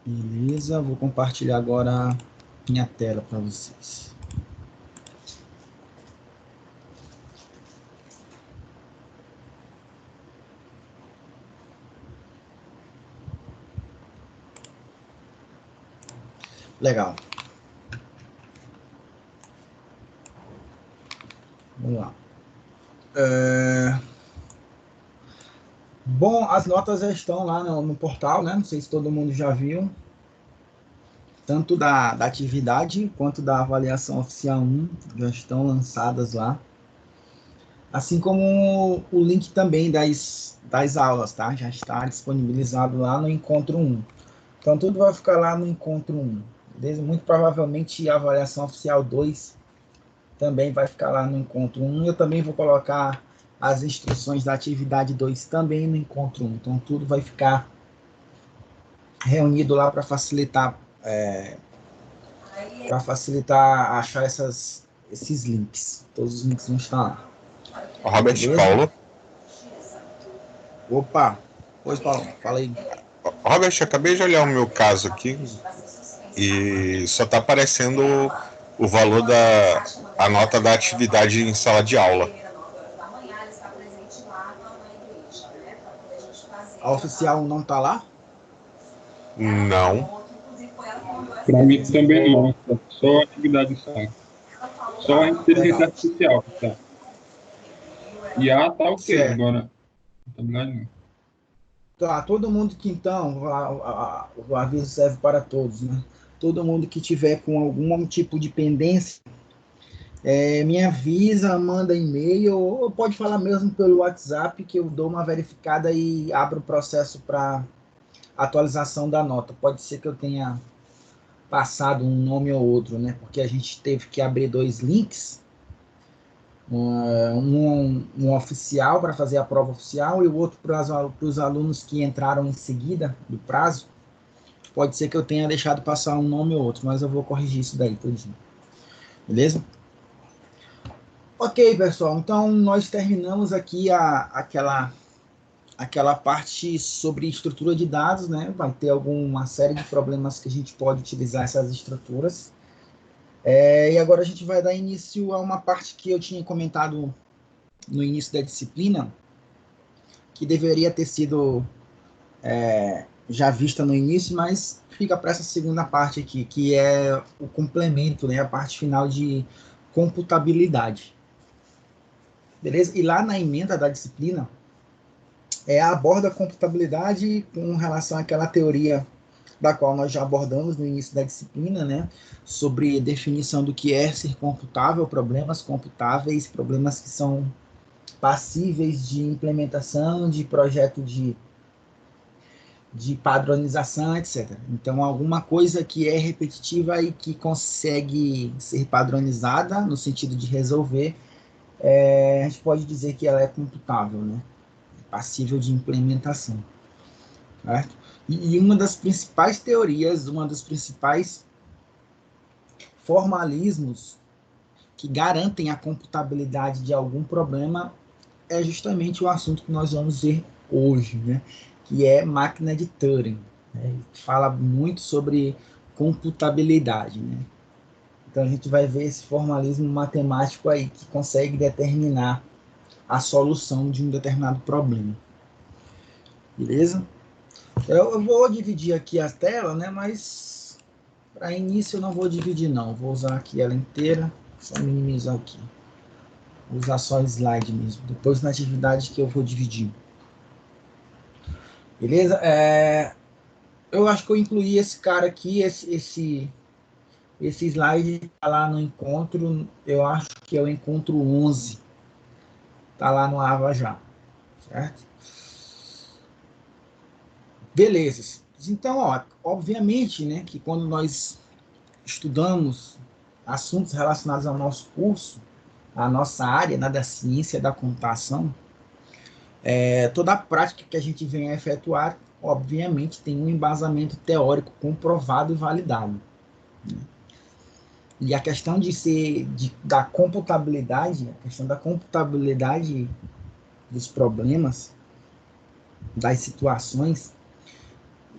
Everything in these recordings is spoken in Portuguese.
Beleza, vou compartilhar agora minha tela para vocês. Legal. Vamos lá. Bom, as notas já estão lá no portal, né? Não sei se todo mundo já viu. Tanto da atividade quanto da avaliação oficial 1 já estão lançadas lá. Assim como o link também das aulas, tá? Já está disponibilizado lá no Encontro 1. Então, tudo vai ficar lá no Encontro 1. Beleza? Muito provavelmente a avaliação oficial 2 também vai ficar lá no Encontro 1. Eu também vou colocar as instruções da atividade 2 também no Encontro 1. Então, tudo vai ficar reunido lá para facilitar achar esses links. Todos os links vão estar lá. Robert Beleza? Paulo. Opa! Pois, Paulo, fala aí. Robert, acabei de olhar o meu caso aqui e só está aparecendo o valor a nota da atividade em sala de aula. A oficial não está lá? Não. Para mim também não, só atividade só. Só a inteligência artificial, tá? E a tá ok, certo. agora atividade não. Tá, todo mundo que então, o aviso serve para todos, né? Todo mundo que tiver com algum tipo de pendência, me avisa, manda e-mail, ou pode falar mesmo pelo WhatsApp, que eu dou uma verificada e abro o processo para atualização da nota. Pode ser que eu tenha passado um nome ou outro, né? Porque a gente teve que abrir 2 links, um oficial para fazer a prova oficial e o outro para os alunos que entraram em seguida do prazo. Pode ser que eu tenha deixado passar um nome ou outro, mas eu vou corrigir isso daí tudinho. Beleza? Ok, pessoal. Então, nós terminamos aqui aquela parte sobre estrutura de dados, né? Vai ter uma série de problemas que a gente pode utilizar essas estruturas. E agora a gente vai dar início a uma parte que eu tinha comentado no início da disciplina, que deveria ter sido já vista no início, mas fica para essa segunda parte aqui, que é o complemento, né? A parte final de computabilidade. Beleza? E lá na emenda da disciplina, aborda a computabilidade com relação àquela teoria da qual nós já abordamos no início da disciplina, né? Sobre definição do que é ser computável, problemas computáveis, problemas que são passíveis de implementação, de projeto de padronização, etc. Então, alguma coisa que é repetitiva e que consegue ser padronizada, no sentido de resolver, a gente pode dizer que ela é computável, né? Passível de implementação. Certo? E uma das principais teorias, uma dos principais formalismos que garantem a computabilidade de algum problema é justamente o assunto que nós vamos ver hoje, né? Que é máquina de Turing. Né? Fala muito sobre computabilidade. Né? Então a gente vai ver esse formalismo matemático aí que consegue determinar a solução de um determinado problema. Beleza? Eu vou dividir aqui a tela, né? Mas para início eu não vou dividir não. Vou usar aqui ela inteira, só minimizar aqui. Vou usar só slide mesmo. Depois na atividade que eu vou dividir. Beleza? Eu acho que eu incluí esse cara aqui, esse slide tá lá no encontro, eu acho que é o encontro 11. Tá lá no AVA já. Certo? Beleza. Então, obviamente, né, que quando nós estudamos assuntos relacionados ao nosso curso, a nossa área, né, da ciência da computação, toda a prática que a gente vem a efetuar, obviamente, tem um embasamento teórico comprovado e validado. Né? E a questão da computabilidade, a questão da computabilidade dos problemas, das situações,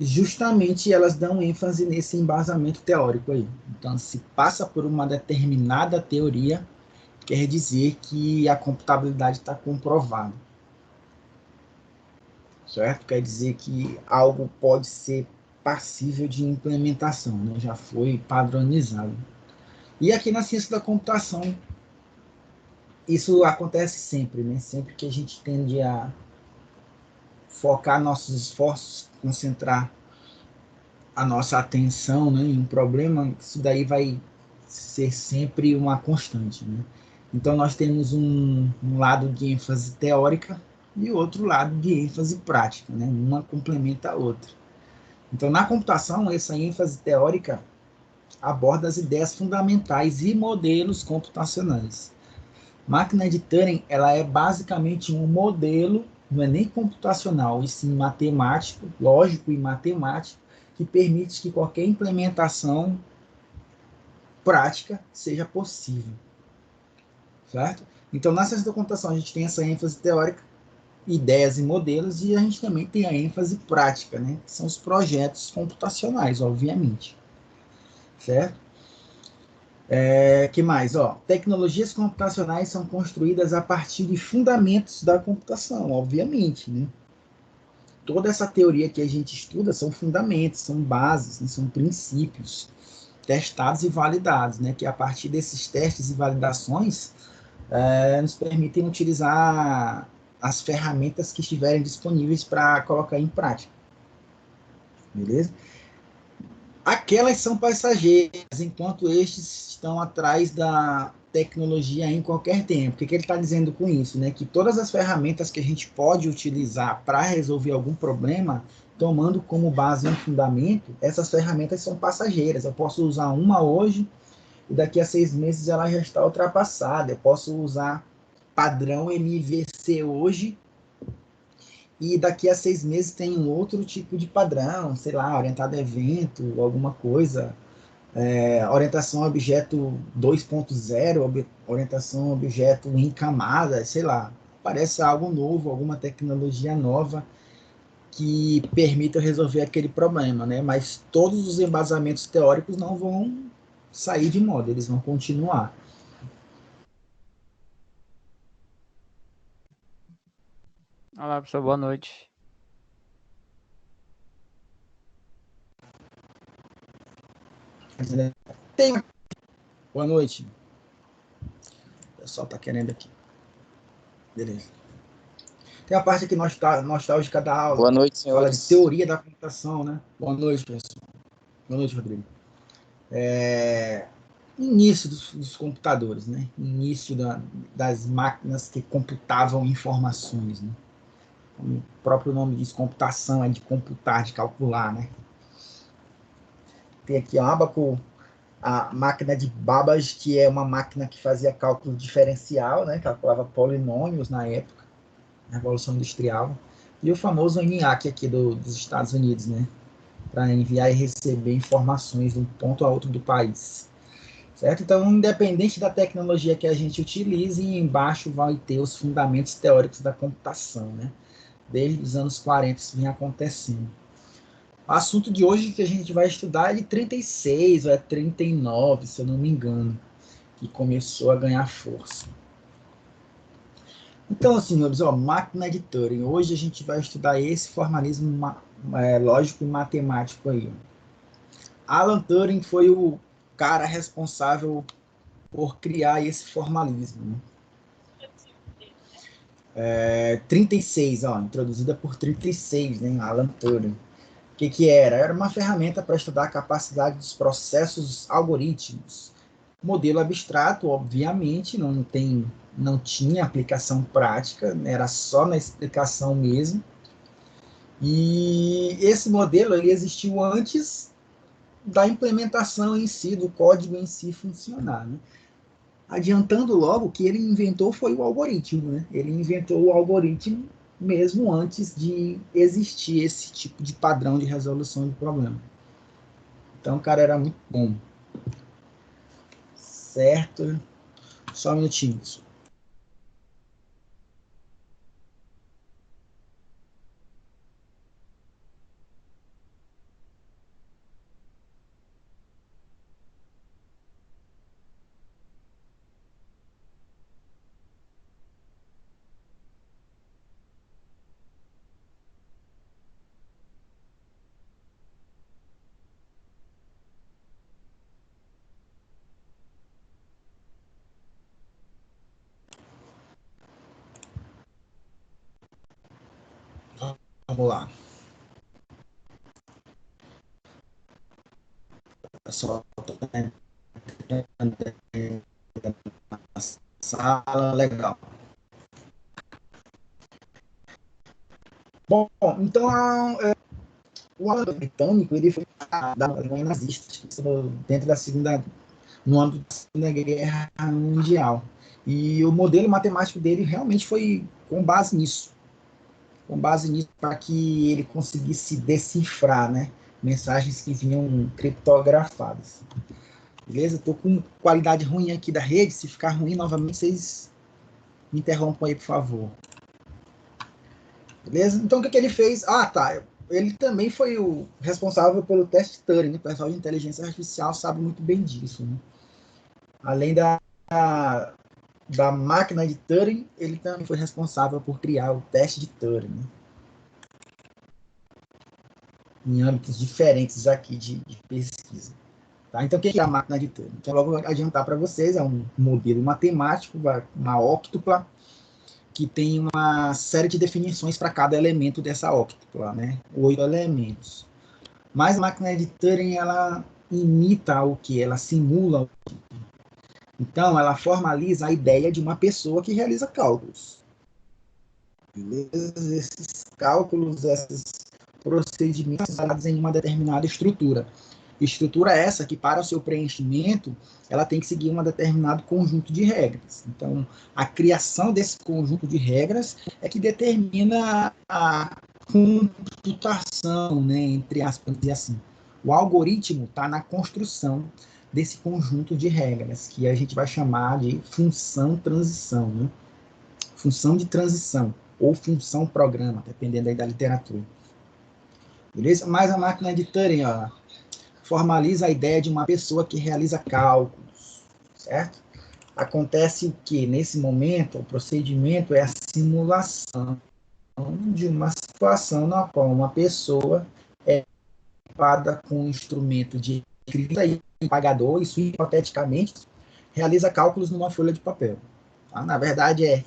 justamente elas dão ênfase nesse embasamento teórico aí. Então, se passa por uma determinada teoria, quer dizer que a computabilidade está comprovada, certo? Quer dizer que algo pode ser passível de implementação, né? Já foi padronizado. E aqui na ciência da computação, isso acontece sempre, né? Sempre que a gente tende a focar nossos esforços, concentrar a nossa atenção, né, em um problema, isso daí vai ser sempre uma constante, né? Então nós temos um lado de ênfase teórica e outro lado de ênfase prática, né? Uma complementa a outra. Então na computação essa ênfase teórica aborda as ideias fundamentais e modelos computacionais. Máquina de Turing, ela é basicamente um modelo, não é nem computacional, e sim matemático, lógico e matemático, que permite que qualquer implementação prática seja possível, certo? Então, na ciência da computação, a gente tem essa ênfase teórica, ideias e modelos, e a gente também tem a ênfase prática, né? Que são os projetos computacionais, obviamente, certo? Que mais? Tecnologias computacionais são construídas a partir de fundamentos da computação, obviamente, né? Toda essa teoria que a gente estuda são fundamentos, são bases, né? São princípios testados e validados, né? Que a partir desses testes e validações nos permitem utilizar as ferramentas que estiverem disponíveis para colocar em prática, beleza? Aquelas são passageiras, enquanto estes estão atrás da tecnologia em qualquer tempo. O que ele está dizendo com isso? Né? Que todas as ferramentas que a gente pode utilizar para resolver algum problema, tomando como base um fundamento, essas ferramentas são passageiras. Eu posso usar uma hoje e daqui a 6 meses ela já está ultrapassada. Eu posso usar padrão MVC hoje e daqui a 6 meses tem um outro tipo de padrão, sei lá, orientado a evento, alguma coisa, orientação a objeto 2.0, orientação a objeto em camada, sei lá, parece algo novo, alguma tecnologia nova que permita resolver aquele problema, né? Mas todos os embasamentos teóricos não vão sair de moda, eles vão continuar. Olá, pessoal, boa noite. Tem... Boa noite. O pessoal está querendo aqui. Beleza. Tem a parte aqui nostálgica da aula. Boa noite, Fala de senhores. teoria da computação, né? Boa noite, pessoal. Boa noite, Rodrigo. Início dos computadores, né? Início das máquinas que computavam informações, né? Como o próprio nome diz, computação é de computar, de calcular, né? Tem aqui a Abaco, a máquina de Babbage, que é uma máquina que fazia cálculo diferencial, né? Calculava polinômios na época, na Revolução Industrial. E o famoso ENIAC aqui dos Estados Unidos, né? Para enviar e receber informações de um ponto a outro do país. Certo? Então, independente da tecnologia que a gente utilize, embaixo vai ter os fundamentos teóricos da computação, né? Desde os anos 40 isso vem acontecendo. O assunto de hoje que a gente vai estudar é de 36 ou é 39, se eu não me engano, que começou a ganhar força. Então, senhores, máquina de Turing. Hoje a gente vai estudar esse formalismo lógico e matemático aí. Alan Turing foi o cara responsável por criar esse formalismo. Né? 36, introduzida por 36, né, Alan Turing. O que era? Era uma ferramenta para estudar a capacidade dos processos algorítmicos. Modelo abstrato, obviamente, não tinha aplicação prática, era só na explicação mesmo. E esse modelo ele existiu antes da implementação em si, do código em si funcionar. Né? Adiantando logo, o que ele inventou foi o algoritmo. Né? Ele inventou o algoritmo mesmo antes de existir esse tipo de padrão de resolução de problema. Então, o cara era muito bom. Certo? Só um minutinho. Vamos lá. Pessoal, sala, legal. Bom, então o Alan britânico ele foi da Alemanha nazista dentro da no âmbito da Segunda Guerra Mundial. E o modelo matemático dele realmente foi com base nisso, para que ele conseguisse decifrar, né, mensagens que vinham criptografadas. Beleza? Estou com qualidade ruim aqui da rede. Se ficar ruim novamente, vocês me interrompam aí, por favor. Beleza? Então, o que ele fez? Ah, tá. Ele também foi o responsável pelo teste Turing. O pessoal de inteligência artificial sabe muito bem disso, né? Além da máquina de Turing, ele também foi responsável por criar o teste de Turing, né? Em âmbitos diferentes aqui de pesquisa. Tá? Então, o que é a máquina de Turing? Então, logo vou adiantar para vocês, é um modelo matemático, uma óctupla, que tem uma série de definições para cada elemento dessa óctupla, né? 8 elementos. Mas a máquina de Turing, ela imita o que? Ela simula o que? Então, ela formaliza a ideia de uma pessoa que realiza cálculos. Beleza? Esses cálculos, esses procedimentos baseados em uma determinada estrutura. Estrutura essa que, para o seu preenchimento, ela tem que seguir um determinado conjunto de regras. Então, a criação desse conjunto de regras é que determina a computação, né, entre aspas, e assim. O algoritmo está na construção desse conjunto de regras, que a gente vai chamar de função-transição, né? Função de transição, ou função-programa, dependendo aí da literatura. Beleza? Mas a máquina de Turing, ó, formaliza a ideia de uma pessoa que realiza cálculos, certo? Acontece o que? Nesse momento, o procedimento é a simulação de uma situação na qual uma pessoa é equipada com um instrumento de escrita e pagador, isso hipoteticamente realiza cálculos numa folha de papel. Tá? Na verdade, é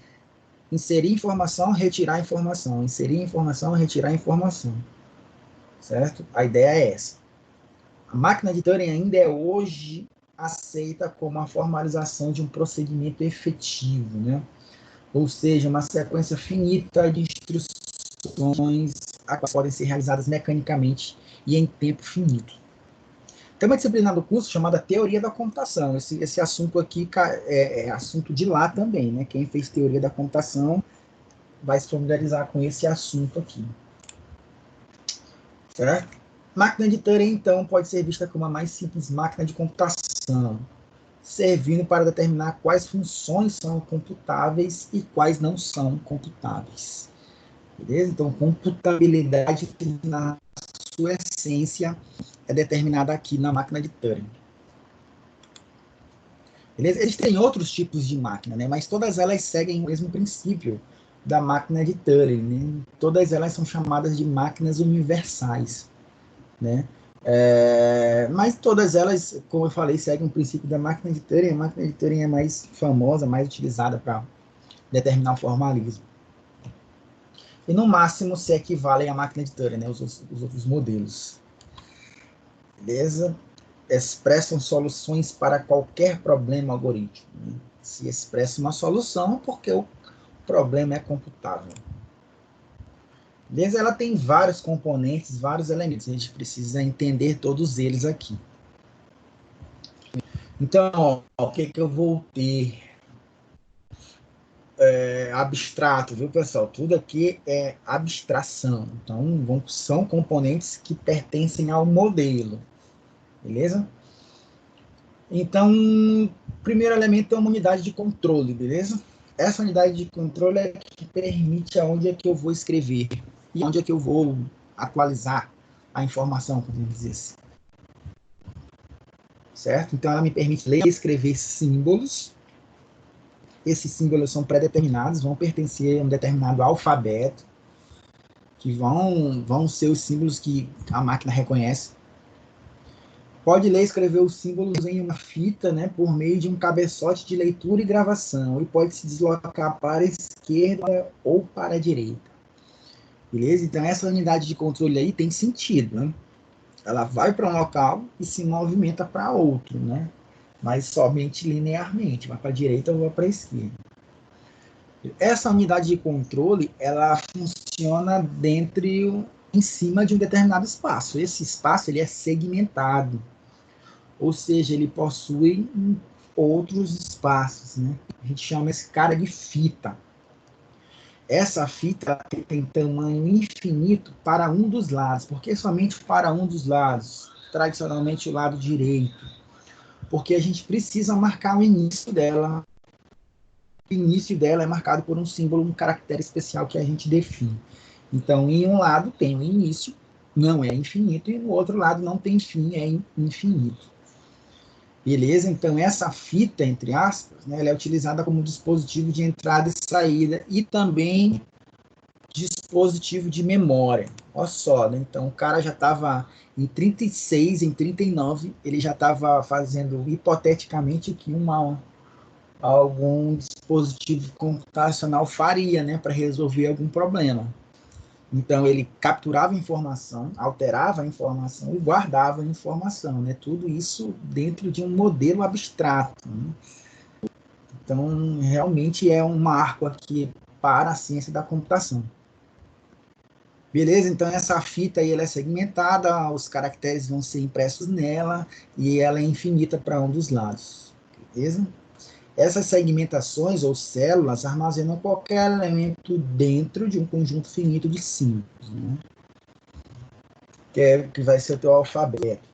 inserir informação, retirar informação, inserir informação, retirar informação, certo? A ideia é essa. A máquina de Turing ainda é hoje aceita como a formalização de um procedimento efetivo, né? Ou seja, uma sequência finita de instruções que podem ser realizadas mecanicamente e em tempo finito. Tem uma disciplina do curso chamada Teoria da Computação. Esse assunto aqui é assunto de lá também, né? Quem fez Teoria da Computação vai se familiarizar com esse assunto aqui. Certo? Máquina de Turing, então, pode ser vista como a mais simples máquina de computação, servindo para determinar quais funções são computáveis e quais não são computáveis. Beleza? Então, computabilidade, na sua essência, é determinada aqui na máquina de Turing. Beleza? Existem outros tipos de máquina, né? Mas todas elas seguem o mesmo princípio da máquina de Turing, né? Todas elas são chamadas de máquinas universais, né? Mas todas elas, como eu falei, seguem o princípio da máquina de Turing. A máquina de Turing é mais famosa, mais utilizada para determinar o formalismo. E no máximo se equivalem à máquina de Turing, né? Os outros modelos. Beleza? Expressam soluções para qualquer problema algorítmico, né? Se expressa uma solução porque o problema é computável. Beleza? Ela tem vários componentes, vários elementos. A gente precisa entender todos eles aqui. Então, ó, o que eu vou ter? Abstrato, viu, pessoal? Tudo aqui é abstração. Então, são componentes que pertencem ao modelo. Beleza? Então, primeiro elemento é uma unidade de controle, beleza? Essa unidade de controle é que permite aonde é que eu vou escrever e onde é que eu vou atualizar a informação, podemos dizer assim. Certo? Então, ela me permite ler e escrever símbolos. Esses símbolos são pré-determinados, vão pertencer a um determinado alfabeto, que vão ser os símbolos que a máquina reconhece. Pode ler e escrever os símbolos em uma fita, né, por meio de um cabeçote de leitura e gravação, e pode se deslocar para a esquerda ou para a direita. Beleza? Então, essa unidade de controle aí tem sentido, né? Ela vai para um local e se movimenta para outro, né? Mas somente linearmente, vai para a direita ou vai para a esquerda. Essa unidade de controle, ela funciona em cima de um determinado espaço. Esse espaço ele é segmentado, ou seja, ele possui outros espaços, né? A gente chama esse cara de fita. Essa fita tem tamanho infinito para um dos lados. Por que somente para um dos lados? Tradicionalmente o lado direito. Porque a gente precisa marcar o início dela. O início dela é marcado por um símbolo, um caractere especial que a gente define. Então, em um lado tem o início, não é infinito, e no outro lado não tem fim, é infinito. Beleza? Então, essa fita, entre aspas, né, ela é utilizada como dispositivo de entrada e saída e também dispositivo de memória. Olha só, né? Então o cara já estava em 36, em 39, ele já estava fazendo hipoteticamente que algum dispositivo computacional faria, né, para resolver algum problema. Então ele capturava informação, alterava a informação e guardava a informação, né? Tudo isso dentro de um modelo abstrato, né? Então realmente é um marco aqui para a ciência da computação. Beleza? Então essa fita aí ela é segmentada, os caracteres vão ser impressos nela e ela é infinita para um dos lados. Beleza? Essas segmentações ou células armazenam qualquer elemento dentro de um conjunto finito de símbolos, né? Que vai ser o teu alfabeto.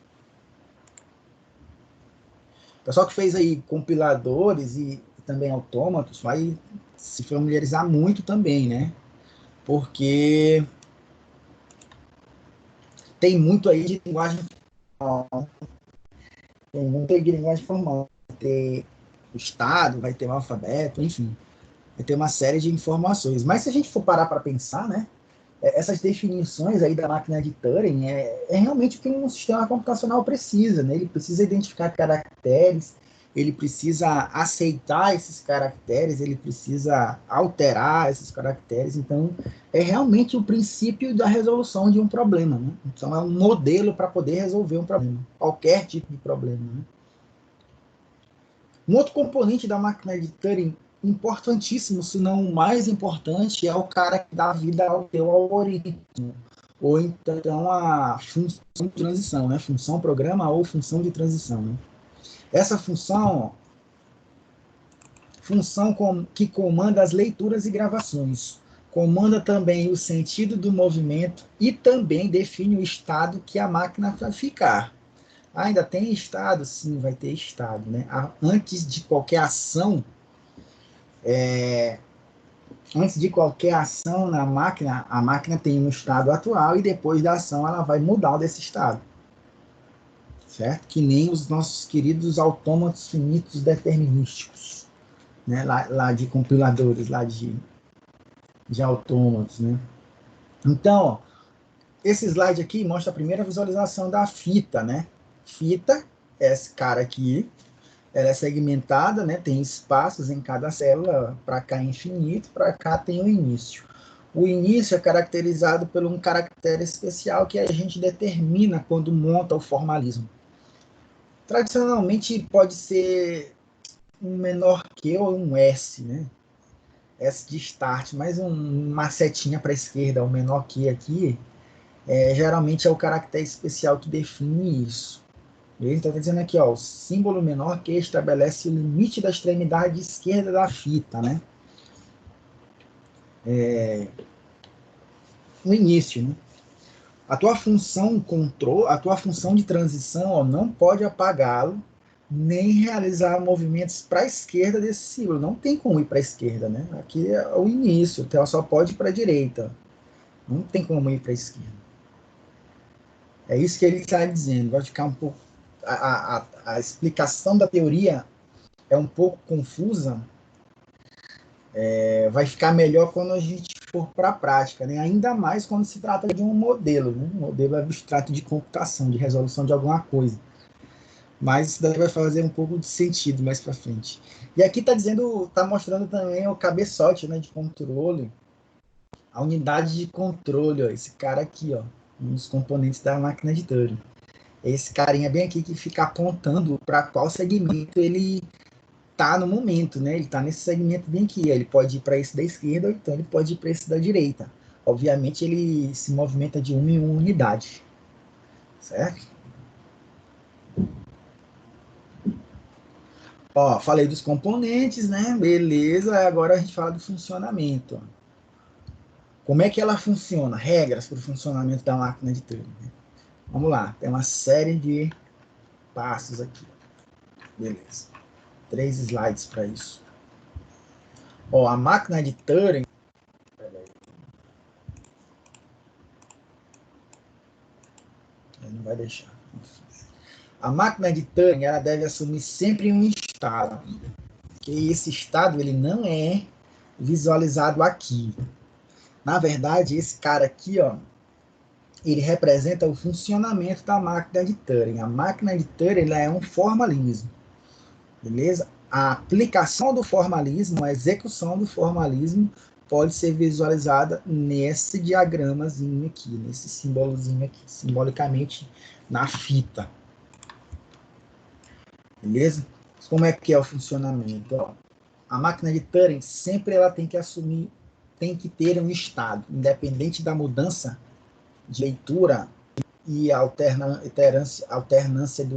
O pessoal que fez aí compiladores e também autômatos vai se familiarizar muito também, né? Porque tem muito aí de linguagem formal. Tem muita linguagem formal. Vai ter o estado, vai ter o alfabeto, enfim. Vai ter uma série de informações. Mas se a gente for parar para pensar, né? Essas definições aí da máquina de Turing é realmente o que um sistema computacional precisa, né? Ele precisa identificar caracteres, ele precisa aceitar esses caracteres, ele precisa alterar esses caracteres. Então, é realmente o princípio da resolução de um problema, né? Então, é um modelo para poder resolver um problema, qualquer tipo de problema, né? Um outro componente da máquina de Turing importantíssimo, se não o mais importante, é o cara que dá vida ao teu algoritmo, ou então a função de transição, né? Função programa ou função de transição, né? Essa função que comanda as leituras e gravações, comanda também o sentido do movimento e também define o estado que a máquina vai ficar. Ainda tem estado? Sim, vai ter estado, né? Antes de qualquer ação, na máquina, a máquina tem um estado atual e depois da ação ela vai mudar desse estado. Certo? Que nem os nossos queridos autômatos finitos determinísticos, né? Lá de compiladores, lá de autômatos, né? Então, ó, esse slide aqui mostra a primeira visualização da fita, né? Fita, esse cara aqui, ela é segmentada, né? Tem espaços em cada célula, para cá é infinito, para cá tem o início. O início é caracterizado por um caractere especial que a gente determina quando monta o formalismo. Tradicionalmente pode ser um menor que ou um S, né? S de start, mas uma setinha para a esquerda, o menor que aqui, geralmente é o caractere especial que define isso. Então está dizendo aqui, ó, o símbolo menor que estabelece o limite da extremidade esquerda da fita, né? No início, né? A tua função de transição, ó, não pode apagá-lo nem realizar movimentos para a esquerda desse símbolo. Não tem como ir para a esquerda, né? Aqui é o início, então só pode ir para a direita. Não tem como ir para a esquerda. É isso que ele está dizendo. Vai ficar um pouco a explicação da teoria é um pouco confusa. Vai ficar melhor quando a gente for para a prática, né? Ainda mais quando se trata de um modelo, né? Um modelo abstrato de computação, de resolução de alguma coisa. Mas isso daí vai fazer um pouco de sentido mais para frente. E aqui está mostrando também o cabeçote, né, de controle, A unidade de controle, ó, esse cara aqui, ó, um dos componentes da máquina de Turing. Esse carinha bem aqui que fica apontando para qual segmento ele tá no momento, né? Ele tá nesse segmento bem aqui. Ele pode ir para esse da esquerda, ou então ele pode ir para esse da direita. Obviamente ele se movimenta de uma em uma unidade, certo? Ó, falei dos componentes, né? Beleza. Agora a gente fala do funcionamento. Como é que ela funciona? Regras para o funcionamento da máquina de Turing. Vamos lá. Tem uma série de passos aqui. Beleza. 3 slides para isso. Ó, a máquina de Turing. Não vai deixar. A máquina de Turing ela deve assumir sempre um estado. Que esse estado ele não é visualizado aqui. Na verdade, esse cara aqui, ó, ele representa o funcionamento da máquina de Turing. A máquina de Turing ela é um formalismo. Beleza? A aplicação do formalismo, a execução do formalismo pode ser visualizada nesse diagramazinho aqui, nesse símbolozinho aqui, simbolicamente na fita. Beleza? Como é que é o funcionamento? Ó, a máquina de Turing sempre ela tem que assumir, tem que ter um estado, independente da mudança de leitura e alternância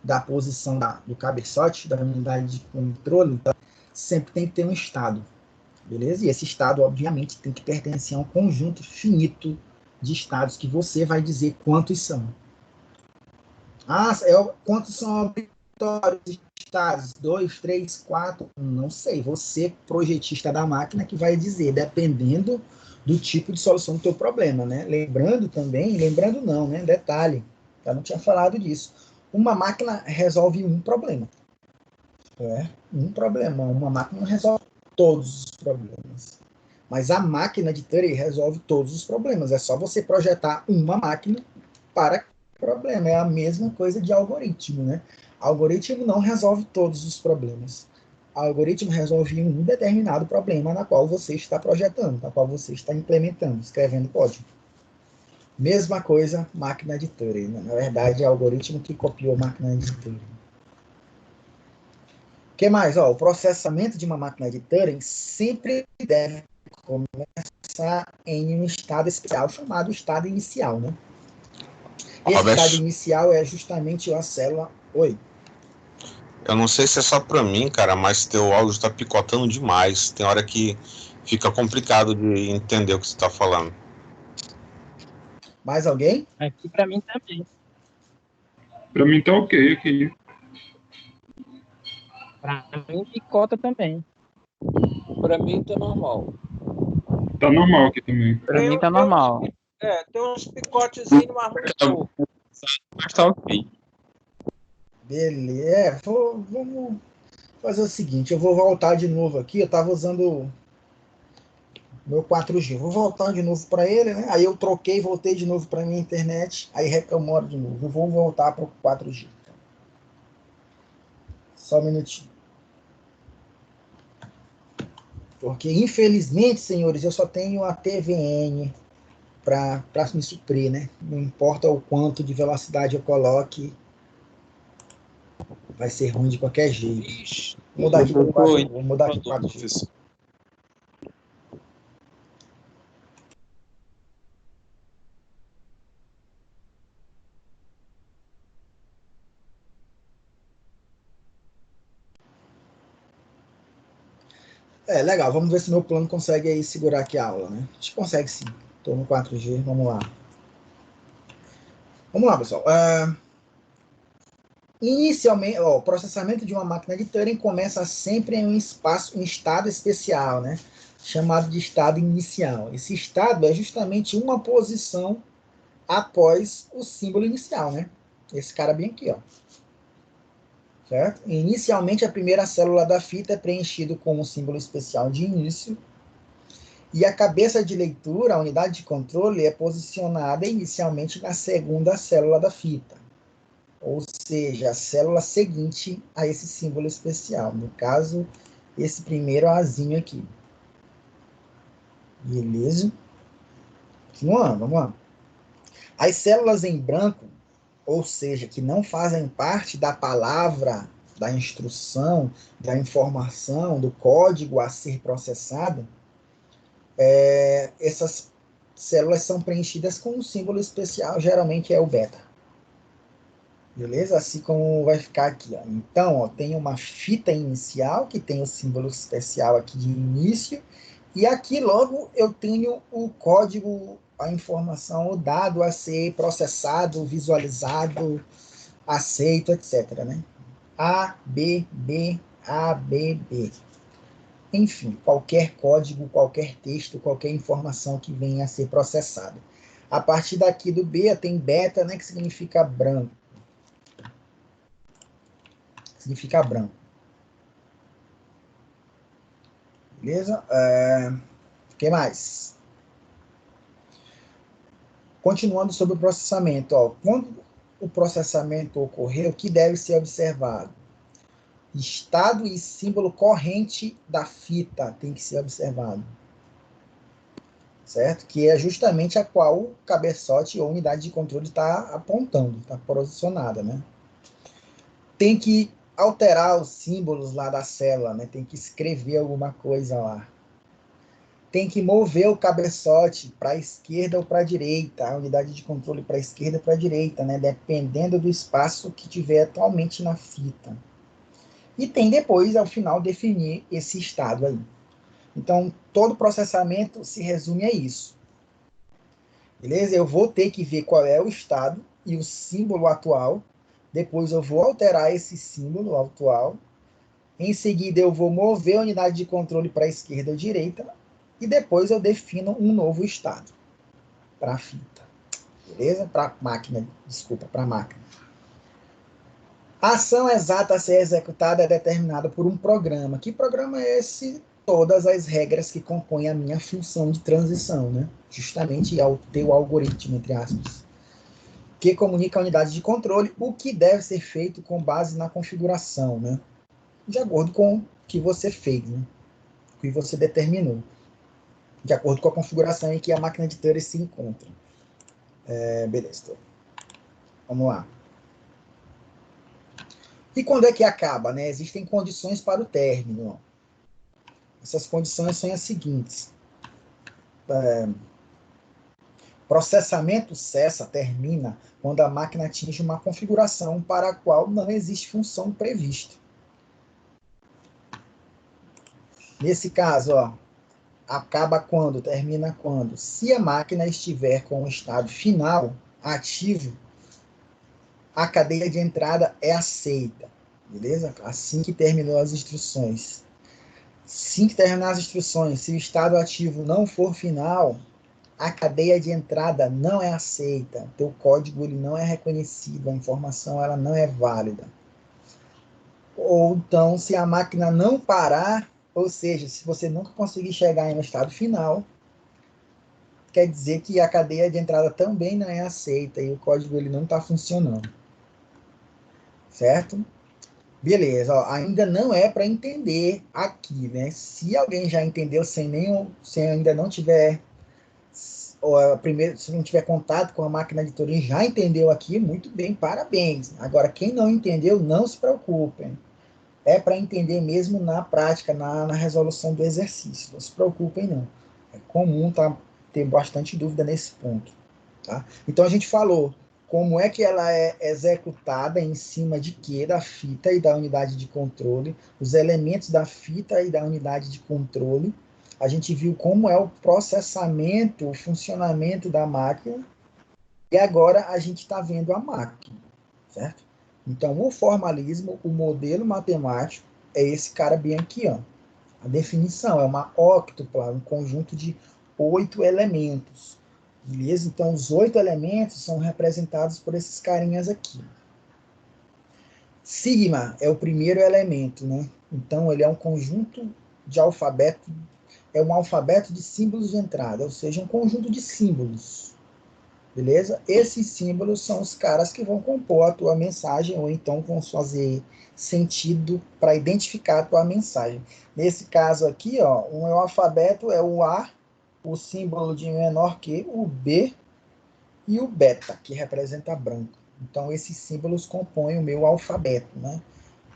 da posição do cabeçote, da unidade de controle, então, sempre tem que ter um estado, beleza? E esse estado, obviamente, tem que pertencer a um conjunto finito de estados que você vai dizer quantos são. Ah, quantos são obrigatórios estados? 2, 3, 4? Não sei. Você, projetista da máquina, que vai dizer, dependendo do tipo de solução do teu problema, né? Lembrando não, né? Detalhe, eu não tinha falado disso. Uma máquina resolve um problema. Um problema. Uma máquina não resolve todos os problemas. Mas a máquina de Turing resolve todos os problemas. É só você projetar uma máquina para problema. É a mesma coisa de algoritmo, né? Algoritmo não resolve todos os problemas. Algoritmo resolve um determinado problema na qual você está projetando, na qual você está implementando, escrevendo código. Mesma coisa, máquina de Turing. Na verdade, é o algoritmo que copiou a máquina de Turing. O que mais? Ó, o processamento de uma máquina de Turing sempre deve começar em um estado especial, chamado estado inicial, né? Esse estado inicial é justamente a célula... Oi. Eu não sei se é só pra mim, cara, mas teu áudio tá picotando demais. Tem hora que fica complicado de entender o que você tá falando. Mais alguém? Aqui pra mim também. Pra mim tá ok aqui. Pra mim picota também. Pra mim tá normal. Tá normal aqui também. Pra mim tá normal. Tem uns picotezinhos, mas muito pouco. Mas tá ok. Beleza. Vamos fazer o seguinte, eu vou voltar de novo aqui, eu estava usando meu 4G, vou voltar de novo para ele, né? Aí eu troquei, voltei de novo para minha internet, aí reclamou de novo, eu vou voltar para o 4G. Só um minutinho. Porque, infelizmente, senhores, eu só tenho a TVN para me suprir, né? Não importa o quanto de velocidade eu coloque, vai ser ruim de qualquer jeito. Ixi, Vou mudar aqui para o 4G. Vou mudar aqui para o 4G. Legal. Vamos ver se meu plano consegue aí segurar aqui a aula, né? A gente consegue sim. Estou no 4G, vamos lá. Vamos lá, pessoal. Inicialmente, o processamento de uma máquina de Turing começa sempre em um estado especial, né? Chamado de estado inicial. Esse estado é justamente uma posição após o símbolo inicial, né? Esse cara bem aqui, ó. Certo? Inicialmente, a primeira célula da fita é preenchida com um símbolo especial de início, e a cabeça de leitura, a unidade de controle, é posicionada inicialmente na segunda célula da fita, ou seja, a célula seguinte a esse símbolo especial. No caso, esse primeiro azinho aqui. Beleza? Continuando, vamos lá. As células em branco, ou seja, que não fazem parte da palavra, da instrução, da informação, do código a ser processado, essas células são preenchidas com um símbolo especial, geralmente é o beta. Beleza? Assim como vai ficar aqui. Ó. Então, ó, tem uma fita inicial, que tem o símbolo especial aqui de início, e aqui logo eu tenho o código, a informação, o dado a ser processado, visualizado, aceito, etc. Né? A, B, B, A, B, B. Enfim, qualquer código, qualquer texto, qualquer informação que venha a ser processada. A partir daqui do B tem beta, né, que significa branco. Significa branco. Beleza? O que mais? Continuando sobre o processamento. Ó, quando o processamento ocorrer, o que deve ser observado? Estado e símbolo corrente da fita tem que ser observado. Certo? Que é justamente a qual o cabeçote ou unidade de controle está apontando, está posicionada, né? Tem que alterar os símbolos lá da célula, né? Tem que escrever alguma coisa lá. Tem que mover o cabeçote para a esquerda ou para a direita, a unidade de controle para a esquerda ou para a direita, né? Dependendo do espaço que tiver atualmente na fita. E tem depois, ao final, definir esse estado aí. Então, todo processamento se resume a isso. Beleza? Eu vou ter que ver qual é o estado e o símbolo atual. Depois eu vou alterar esse símbolo atual. Em seguida eu vou mover a unidade de controle para a esquerda ou direita. E depois eu defino um novo estado para a fita. Beleza? Para a máquina, desculpa, para a máquina. A ação exata a ser executada é determinada por um programa. Que programa é esse? Todas as regras que compõem a minha função de transição, né? Justamente ao teu algoritmo, entre aspas, que comunica a unidade de controle o que deve ser feito com base na configuração, né? De acordo com o que você fez, né? O que você determinou. De acordo com a configuração em que a máquina de Turing se encontra. Beleza. Vamos lá. E quando é que acaba, né? Existem condições para o término. Essas condições são as seguintes. Processamento cessa, termina, quando a máquina atinge uma configuração para a qual não existe função prevista. Nesse caso, ó, acaba quando? Termina quando? Se a máquina estiver com o estado final ativo, a cadeia de entrada é aceita. Beleza? Assim que terminou as instruções. Assim que terminar as instruções, se o estado ativo não for final, a cadeia de entrada não é aceita. O teu código ele não é reconhecido, a informação ela não é válida. Ou então, se a máquina não parar, ou seja, se você nunca conseguir chegar no estado final, quer dizer que a cadeia de entrada também não é aceita e o código ele não está funcionando. Certo? Beleza, ó, ainda não é para entender aqui, né? Se alguém já entendeu sem ainda não tiver primeiro, se não tiver contato com a máquina de Turing, já entendeu aqui, muito bem, parabéns. Agora, quem não entendeu, não se preocupem. É para entender mesmo na prática, na resolução do exercício. Não se preocupem, não. É comum ter bastante dúvida nesse ponto. Tá? Então, a gente falou como é que ela é executada em cima de quê? Da fita e da unidade de controle, os elementos da fita e da unidade de controle. A gente viu como é o processamento, o funcionamento da máquina, e agora a gente está vendo a máquina, certo? Então, o formalismo, o modelo matemático, é esse cara bem aqui, ó. A definição é uma óctupla, um conjunto de 8 elementos. Beleza? Então, os 8 elementos são representados por esses carinhas aqui. Sigma é o primeiro elemento, né? Então, ele é um conjunto de alfabeto, é um alfabeto de símbolos de entrada, ou seja, um conjunto de símbolos. Beleza? Esses símbolos são os caras que vão compor a tua mensagem, ou então vão fazer sentido para identificar a tua mensagem. Nesse caso aqui, ó, o alfabeto é o A, o símbolo de menor que, o B e o beta, que representa branco. Então, esses símbolos compõem o meu alfabeto, né?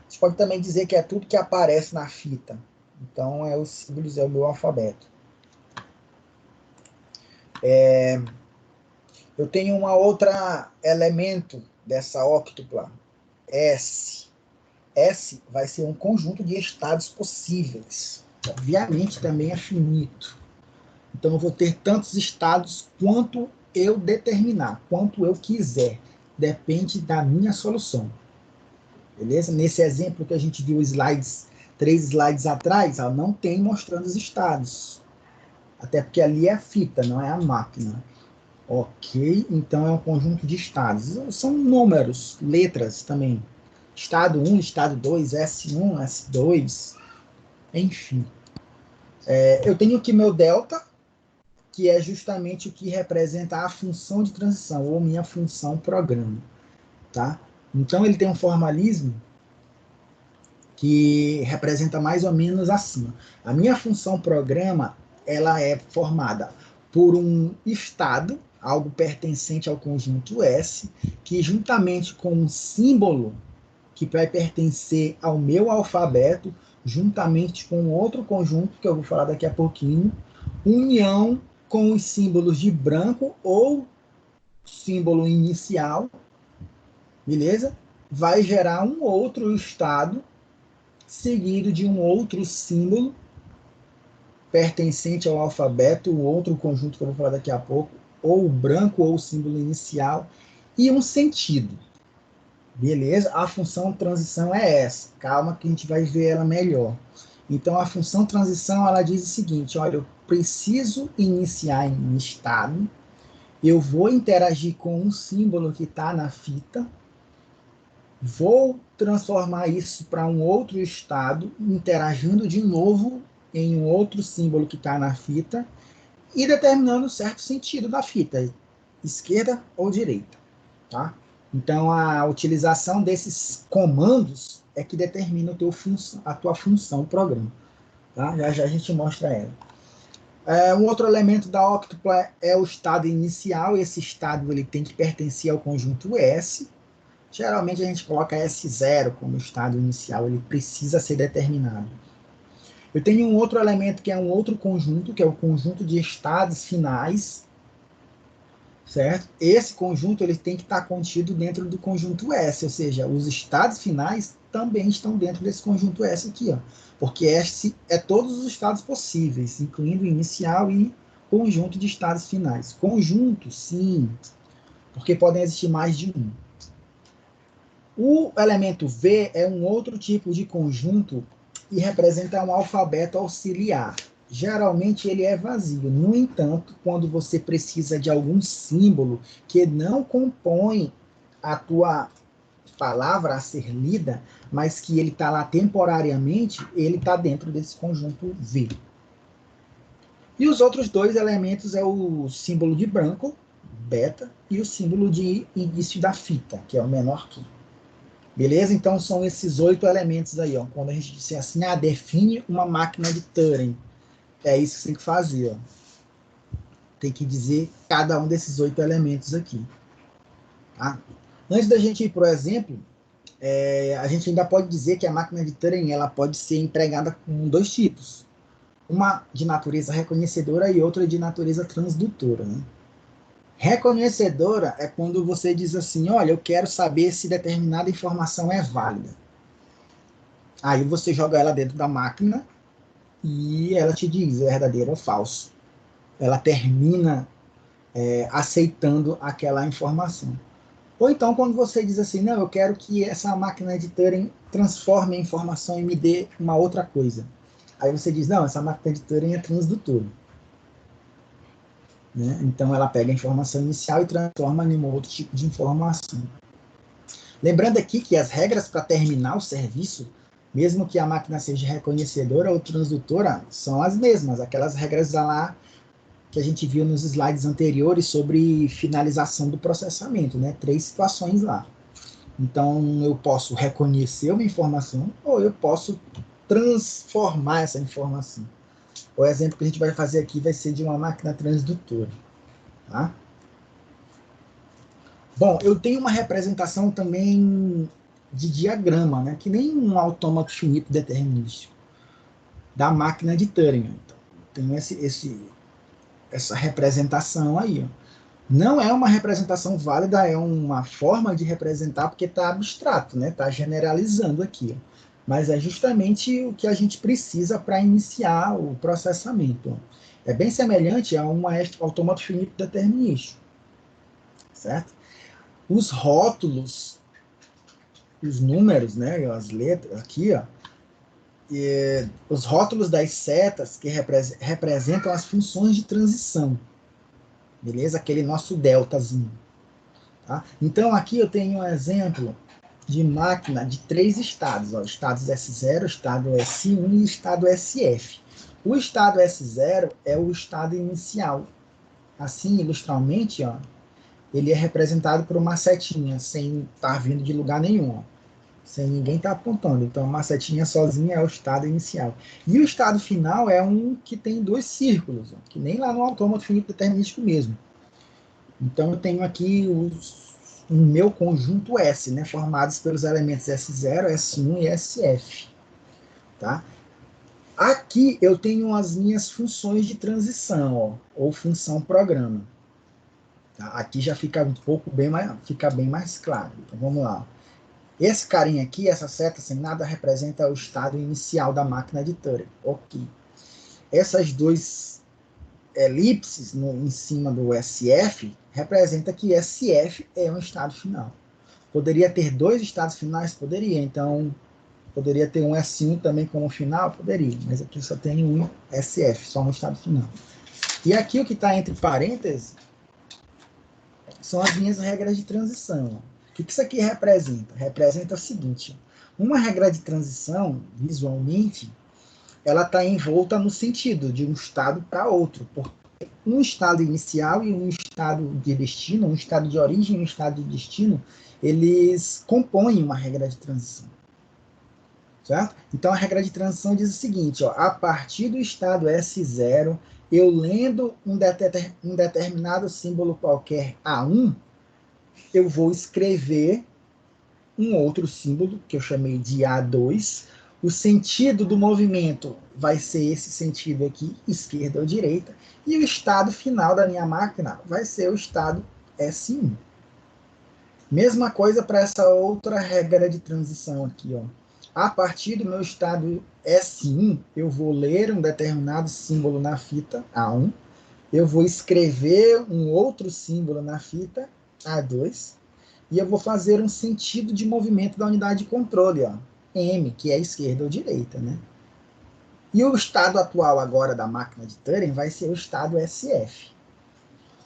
Você pode também dizer que é tudo que aparece na fita. Então, os símbolos é o meu alfabeto. Eu tenho uma outra elemento dessa óctupla, S. S vai ser um conjunto de estados possíveis. Obviamente, também é finito. Então, eu vou ter tantos estados quanto eu determinar, quanto eu quiser. Depende da minha solução. Beleza? Nesse exemplo que a gente viu 3 slides atrás, ó, não tem mostrando os estados. Até porque ali é a fita, não é a máquina. Ok, então é um conjunto de estados. São números, letras também. Estado 1, estado 2, S1, S2, enfim. Eu tenho aqui meu delta, que é justamente o que representa a função de transição, ou minha função programa. Tá? Então ele tem um formalismo que representa mais ou menos assim. A minha função programa, ela é formada por um estado, algo pertencente ao conjunto S, que juntamente com um símbolo que vai pertencer ao meu alfabeto, juntamente com outro conjunto, que eu vou falar daqui a pouquinho, união com os símbolos de branco ou símbolo inicial, beleza? Vai gerar um outro estado seguido de um outro símbolo pertencente ao alfabeto, o outro conjunto que eu vou falar daqui a pouco, ou o branco ou o símbolo inicial, e um sentido. Beleza? A função transição é essa. Calma que a gente vai ver ela melhor. Então, a função transição, ela diz o seguinte, olha, eu preciso iniciar em um estado, eu vou interagir com um símbolo que está na fita, vou transformar isso para um outro estado, interagindo de novo em um outro símbolo que está na fita e determinando certo sentido da fita, esquerda ou direita. Tá? Então, a utilização desses comandos é que determina a tua função, o programa. Tá? Já já a gente mostra ela. Um outro elemento da óctupla é o estado inicial. Esse estado ele tem que pertencer ao conjunto S. Geralmente a gente coloca S0 como estado inicial, ele precisa ser determinado. Eu tenho um outro elemento que é um outro conjunto, que é o conjunto de estados finais, certo? Esse conjunto ele tem que estar contido dentro do conjunto S, ou seja, os estados finais também estão dentro desse conjunto S aqui, ó, porque S é todos os estados possíveis, incluindo inicial e conjunto de estados finais. Conjunto, sim, porque podem existir mais de um. O elemento V é um outro tipo de conjunto e representa um alfabeto auxiliar. Geralmente ele é vazio. No entanto, quando você precisa de algum símbolo que não compõe a tua palavra a ser lida, mas que ele está lá temporariamente, ele está dentro desse conjunto V. E os outros dois elementos é o símbolo de branco, beta, e o símbolo de início da fita, que é o menor que. Beleza? Então, são esses 8 elementos aí, ó. Quando a gente disser assim, define uma máquina de Turing. É isso que você tem que fazer, ó. Tem que dizer cada um desses 8 elementos aqui. Tá? Antes da gente ir para o exemplo, a gente ainda pode dizer que a máquina de Turing ela pode ser empregada com 2 tipos. Uma de natureza reconhecedora e outra de natureza transdutora, né? Reconhecedora é quando você diz assim, olha, eu quero saber se determinada informação é válida. Aí você joga ela dentro da máquina e ela te diz é verdadeiro ou falso. Ela termina aceitando aquela informação. Ou então quando você diz assim, não, eu quero que essa máquina de Turing transforme a informação e me dê uma outra coisa. Aí você diz, não, essa máquina de Turing é transdutora. Né? Então ela pega a informação inicial e transforma em um outro tipo de informação. Lembrando aqui que as regras para terminar o serviço, mesmo que a máquina seja reconhecedora ou transdutora, são as mesmas, aquelas regras lá que a gente viu nos slides anteriores sobre finalização do processamento, né? 3 situações lá. Então eu posso reconhecer uma informação ou eu posso transformar essa informação. O exemplo que a gente vai fazer aqui vai ser de uma máquina transdutora. Tá? Bom, eu tenho uma representação também de diagrama, né? Que nem um autômato finito determinístico da máquina de Turing. Então, tenho essa representação aí. Ó. Não é uma representação válida, é uma forma de representar porque está abstrato, né? Está generalizando aqui. Ó. Mas é justamente o que a gente precisa para iniciar o processamento. Ó. É bem semelhante a um autômato finito determinístico, certo? Os rótulos, os números, né? As letras aqui, ó. Os rótulos das setas que representam as funções de transição, beleza? Aquele nosso deltazinho. Tá? Então, aqui eu tenho um exemplo de máquina de 3 estados, ó, estados S0, estado S1 e estado SF. O estado S0 é o estado inicial. Assim, ilustralmente, ó, ele é representado por uma setinha, sem estar vindo de lugar nenhum. Ó. Sem ninguém estar apontando. Então, uma setinha sozinha é o estado inicial. E o estado final é um que tem 2 círculos, ó, que nem lá no autômato finito determinístico mesmo. Então, eu tenho aqui o meu conjunto S, né, formados pelos elementos S0, S1 e SF. Tá? Aqui eu tenho as minhas funções de transição, ó, ou função programa. Tá? Aqui já fica um pouco fica bem mais claro. Então, vamos lá. Esse carinha aqui, essa seta sem nada, representa o estado inicial da máquina de Turing. Ok. Essas 2 elipses em cima do SF representa que SF é um estado final. Poderia ter 2 estados finais? Poderia. Então, poderia ter um S1 também como final? Poderia. Mas aqui só tem um SF, só um estado final. E aqui o que está entre parênteses são as minhas regras de transição. O que isso aqui representa? Representa o seguinte, uma regra de transição, visualmente, ela está envolta no sentido de um estado para outro, porque um estado inicial e um estado de destino, um estado de origem e um estado de destino, eles compõem uma regra de transição. Certo? Então a regra de transição diz o seguinte, ó, a partir do estado S0, eu lendo um determinado símbolo qualquer A1, eu vou escrever um outro símbolo, que eu chamei de A2. O sentido do movimento vai ser esse sentido aqui, esquerda ou direita, e o estado final da minha máquina vai ser o estado S1. Mesma coisa para essa outra regra de transição aqui, ó. A partir do meu estado S1, eu vou ler um determinado símbolo na fita A1, eu vou escrever um outro símbolo na fita A2, e eu vou fazer um sentido de movimento da unidade de controle, ó, M, que é esquerda ou direita, né? E o estado atual agora da máquina de Turing vai ser o estado SF.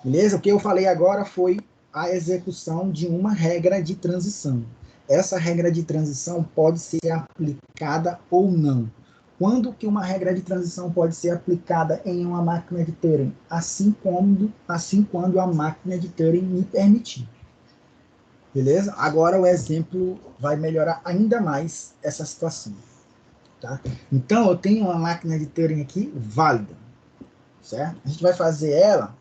Beleza? O que eu falei agora foi a execução de uma regra de transição. Essa regra de transição pode ser aplicada ou não. Quando que uma regra de transição pode ser aplicada em uma máquina de Turing? Assim quando a máquina de Turing me permitir. Beleza? Agora o exemplo vai melhorar ainda mais essa situação. Tá? Então, eu tenho uma máquina de Turing aqui válida. Certo? A gente vai fazer ela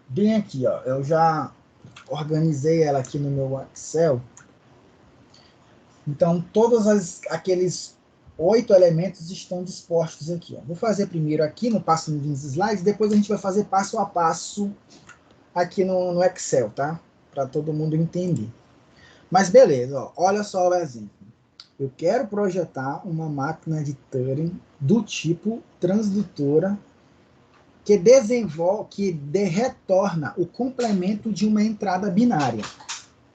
bem aqui. Ó. Eu já organizei ela aqui no meu Excel. Então, todos aqueles 8 elementos estão dispostos aqui. Ó. Vou fazer primeiro aqui no passo nos slides, depois a gente vai fazer passo a passo aqui no Excel, tá? Para todo mundo entender. Mas beleza, ó, olha só o exemplo. Eu quero projetar uma máquina de Turing do tipo transdutora que retorna o complemento de uma entrada binária.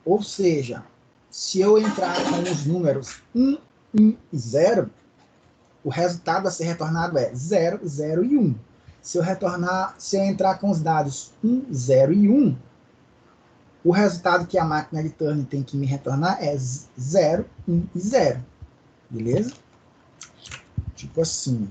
Ou seja, se eu entrar com os números 1, 1 e 0, o resultado a ser retornado é 0, 0 e 1. Se eu entrar com os dados 1, 0 e 1, o resultado que a máquina de Turing tem que me retornar é 0, 1 e 0. Beleza? Tipo assim.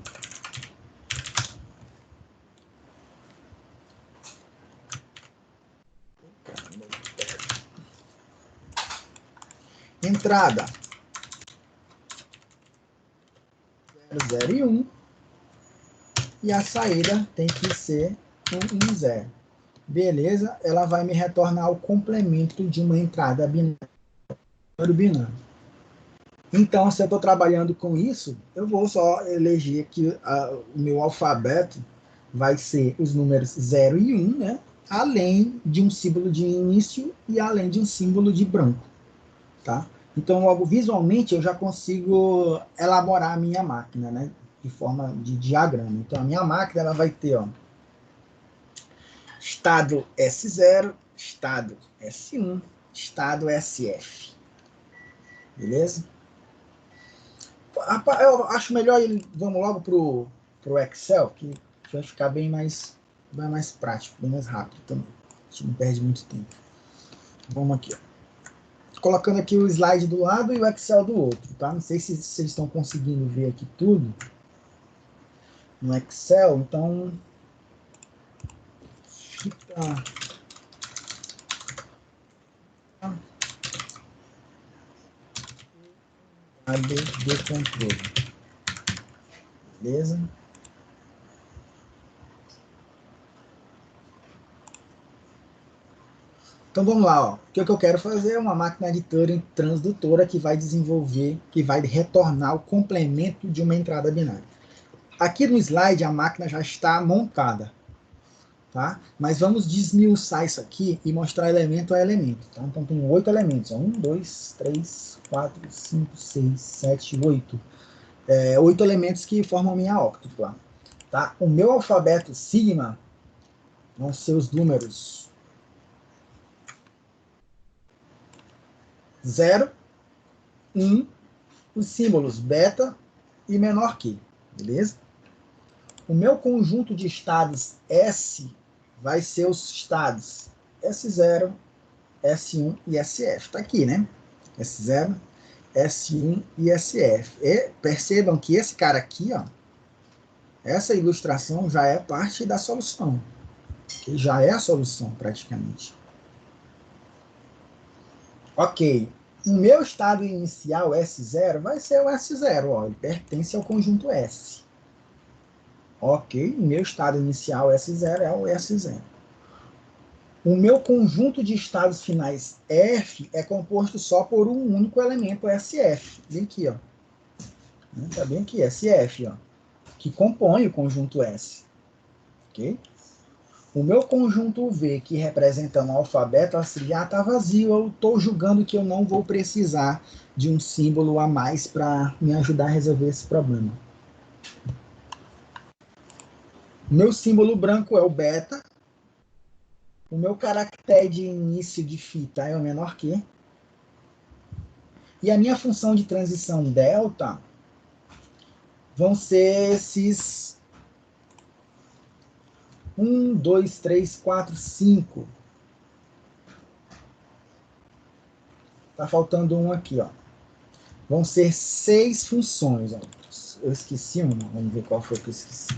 Entrada 0 e 1. E a saída tem que ser 1 e 0. Beleza? Ela vai me retornar o complemento de uma entrada binária. Então, se eu estou trabalhando com isso, eu vou só eleger que o meu alfabeto vai ser os números 0 e 1, né? Além de um símbolo de início e além de um símbolo de branco. Tá? Então, logo visualmente, eu já consigo elaborar a minha máquina, né? De forma de diagrama. Então, a minha máquina ela vai ter, ó, estado S0, estado S1, estado SF. Beleza? Eu acho melhor, vamos logo pro Excel, que vai ficar bem mais prático, bem mais rápido também. A gente não perde muito tempo. Vamos aqui, ó. Colocando aqui o slide do lado e o Excel do outro, tá? Não sei se vocês estão conseguindo ver aqui tudo no Excel, então fica... de controle. Beleza? Então vamos lá, ó. O que eu quero fazer é uma máquina de Turing transdutora que vai desenvolver, que vai retornar o complemento de uma entrada binária. Aqui no slide a máquina já está montada, tá? Mas vamos desmiuçar isso aqui e mostrar elemento a elemento, tá? Então tem 8 elementos, ó. 1, 2, 3, 4, 5, 6, 7, 8. 8 elementos que formam minha octupla, tá? O meu alfabeto sigma vão ser os números 0, 1, os símbolos beta e menor que, beleza? O meu conjunto de estados S vai ser os estados S0, S1 e SF. Está aqui, né? S0, S1 e SF. E percebam que esse cara aqui, ó, essa ilustração já é parte da solução. Que já é a solução, praticamente. Ok. O meu estado inicial S0 vai ser o S0, ó, ele pertence ao conjunto S. Ok, o meu estado inicial S0 é o S0. O meu conjunto de estados finais F é composto só por um único elemento SF. Bem aqui, ó. Tá bem aqui, SF, ó, que compõe o conjunto S. Ok? O meu conjunto V, que representa um alfabeto auxiliar, está vazio. Eu estou julgando que eu não vou precisar de um símbolo a mais para me ajudar a resolver esse problema. O meu símbolo branco é o beta. O meu caractere de início de fita é o menor que. E a minha função de transição delta vão ser esses 1, 2, 3, 4, 5. Tá faltando um aqui, ó. Vão ser 6 funções. Ó. Eu esqueci uma. Vamos ver qual foi que eu esqueci.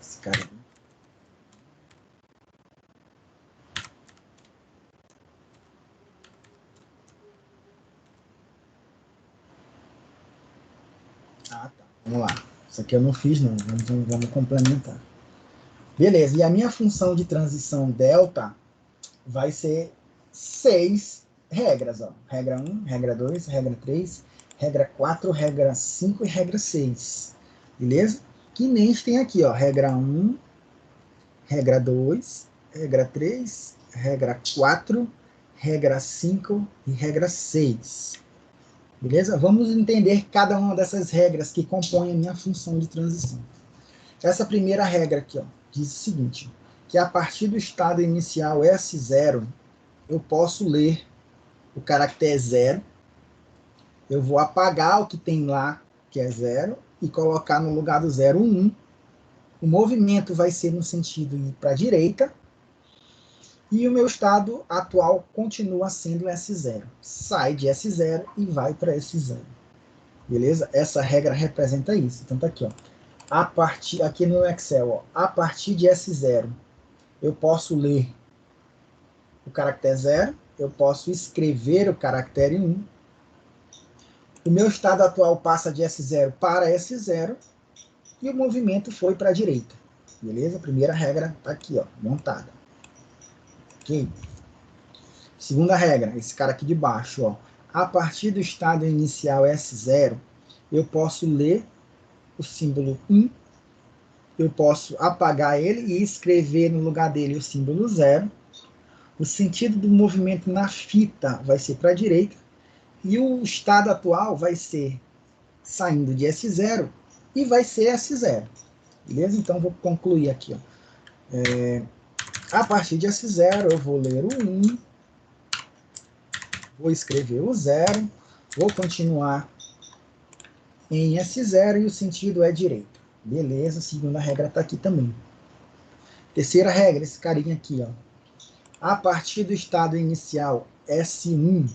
Esse cara. Ah, tá. Vamos lá. Isso aqui eu não fiz, não. Vamos complementar. Beleza. E a minha função de transição delta vai ser 6 regras. Ó. Regra 1, regra 2, regra 3, regra 4, regra 5 e regra 6. Beleza? Que nem tem aqui, ó. Regra 1, regra 2, regra 3, regra 4, regra 5 e regra 6. Beleza? Vamos entender cada uma dessas regras que compõem a minha função de transição. Essa primeira regra aqui, ó, diz o seguinte, que a partir do estado inicial S0, eu posso ler o caractere 0, eu vou apagar o que tem lá, que é 0, e colocar no lugar do 0, 1. O movimento vai ser no sentido de ir para a direita, e o meu estado atual continua sendo S0. Sai de S0 e vai para S0. Beleza? Essa regra representa isso. Então tá aqui, ó. Aqui no Excel, ó, a partir de S0, eu posso ler o caractere 0, eu posso escrever o caractere 1. O meu estado atual passa de S0 para S0 e o movimento foi para a direita. Beleza? A primeira regra está aqui, ó, montada. Ok? Segunda regra, esse cara aqui de baixo, ó. A partir do estado inicial S0, eu posso ler o símbolo 1, eu posso apagar ele e escrever no lugar dele o símbolo 0. O sentido do movimento na fita vai ser para a direita e o estado atual vai ser saindo de S0 e vai ser S0. Beleza? Então, vou concluir aqui. Ó. A partir de S0, eu vou ler o 1, vou escrever o 0, vou continuar em S0 e o sentido é direito. Beleza, a segunda regra está aqui também. Terceira regra, esse carinha aqui, ó. A partir do estado inicial S1,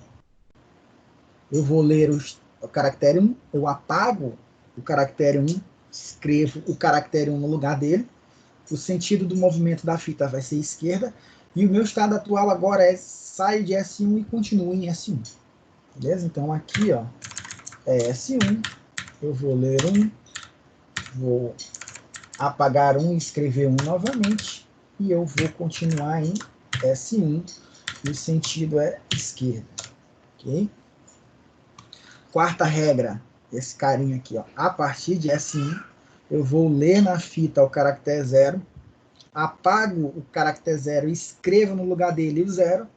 eu vou ler o caractere 1, eu apago o caractere 1, escrevo o caractere 1 no lugar dele, o sentido do movimento da fita vai ser esquerda, e o meu estado atual agora é saio de S1 e continuo em S1. Beleza? Então aqui, ó, é S1, eu vou ler 1, vou apagar 1 e escrever 1 novamente, e eu vou continuar em S1, e o sentido é esquerda. Ok? Quarta regra, esse carinha aqui, ó. A partir de S1, eu vou ler na fita o caractere 0, apago o caractere 0 e escrevo no lugar dele o 0.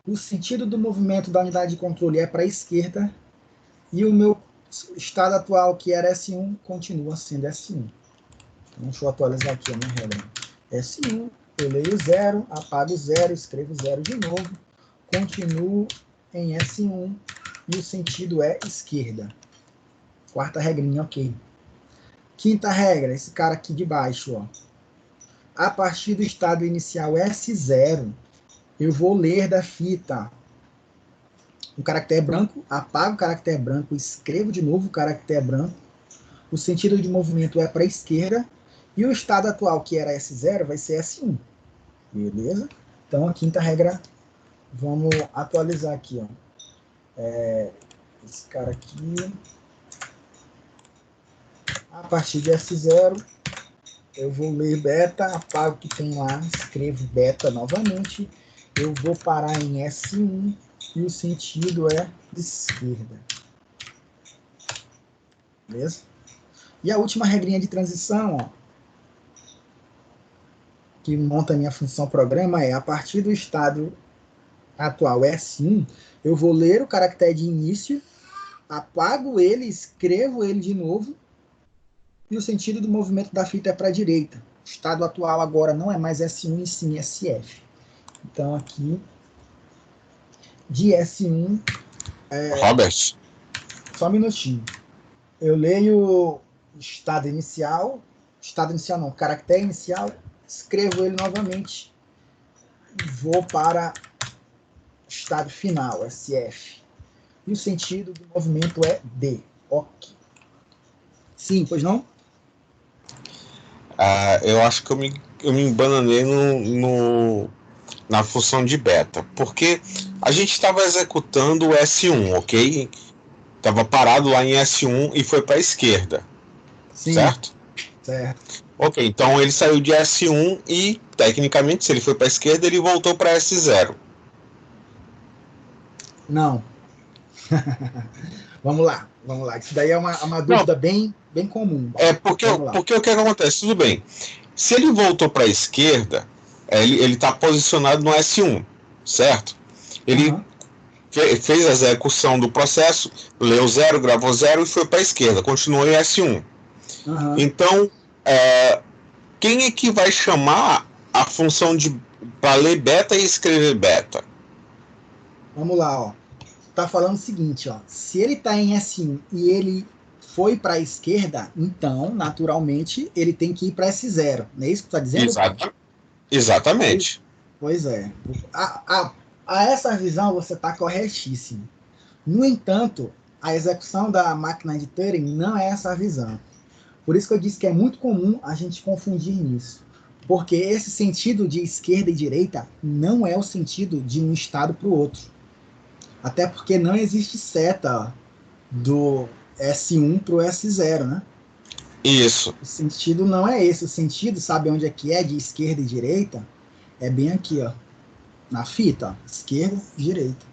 O sentido do movimento da unidade de controle é para a esquerda e o meu estado atual, que era S1, continua sendo S1. Então, deixa eu atualizar aqui a minha regra. S1, eu leio 0, apago 0, escrevo 0 de novo, continuo em S1 e o sentido é esquerda. Quarta regrinha, ok. Quinta regra, esse cara aqui de baixo, ó. A partir do estado inicial S0, eu vou ler da fita o caractere branco, apago o caractere branco, escrevo de novo o caractere branco, o sentido de movimento é para a esquerda, e o estado atual, que era S0, vai ser S1. Beleza? Então, a quinta regra, vamos atualizar aqui, ó. Esse cara aqui, a partir de S0, eu vou ler beta, apago o que tem lá, escrevo beta novamente, eu vou parar em S1 e o sentido é esquerda. Beleza? E a última regrinha de transição, ó, que monta a minha função programa, é a partir do estado atual S1, eu vou ler o caractere de início, apago ele, escrevo ele de novo, e o sentido do movimento da fita é para a direita. O estado atual agora não é mais S1 e sim SF. Então aqui, de S1... Robert? Só um minutinho. Eu leio o estado inicial não, caractere inicial, escrevo ele novamente, vou para o estado final, SF. E o sentido do movimento é D. Ok. Sim, pois não? Eu acho que eu me embananei na função de beta, porque a gente estava executando o S1, ok? Estava parado lá em S1 e foi para a esquerda, Sim. certo? Certo. Ok, então ele saiu de S1 e, tecnicamente, se ele foi para a esquerda, ele voltou para S0. Não. Vamos lá. Isso daí é uma dúvida bem comum. Porque o que acontece? Tudo bem. Se ele voltou para a esquerda, ele está posicionado no S1, certo? Ele fez a execução do processo, leu 0, gravou 0 e foi para a esquerda, continuou em S1. Então, quem é que vai chamar a função para ler beta e escrever beta? Vamos lá, ó. Tá falando o seguinte, ó. Se ele tá em S1 e ele foi para a esquerda, então, naturalmente, ele tem que ir para S0. Não é isso que tu tá dizendo? Exatamente. Pois é. A essa visão você tá corretíssimo. No entanto, a execução da máquina de Turing não é essa visão. Por isso que eu disse que é muito comum a gente confundir nisso. Porque esse sentido de esquerda e direita não é o sentido de um estado para o outro. Até porque não existe seta do S1 para o S0, né? Isso. O sentido não é esse. O sentido, sabe onde é que é de esquerda e direita? É bem aqui, ó. Na fita, ó. Esquerda,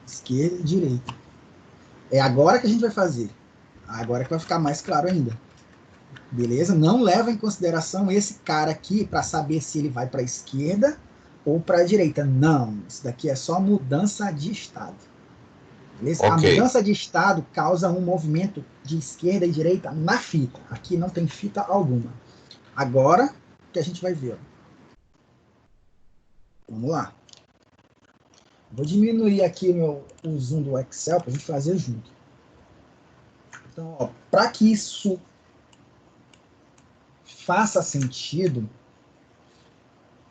esquerda, direita. É agora que a gente vai fazer. Agora que vai ficar mais claro ainda. Beleza? Não leva em consideração esse cara aqui para saber se ele vai para a esquerda ou para a direita. Não. Isso daqui é só mudança de estado. Beleza? A Ok. mudança de estado causa um movimento de esquerda e direita na fita. Aqui não tem fita alguma. Agora que a gente vai ver. Ó. Vamos lá. Vou diminuir aqui o zoom do Excel para a gente fazer junto. Então, para que isso faça sentido,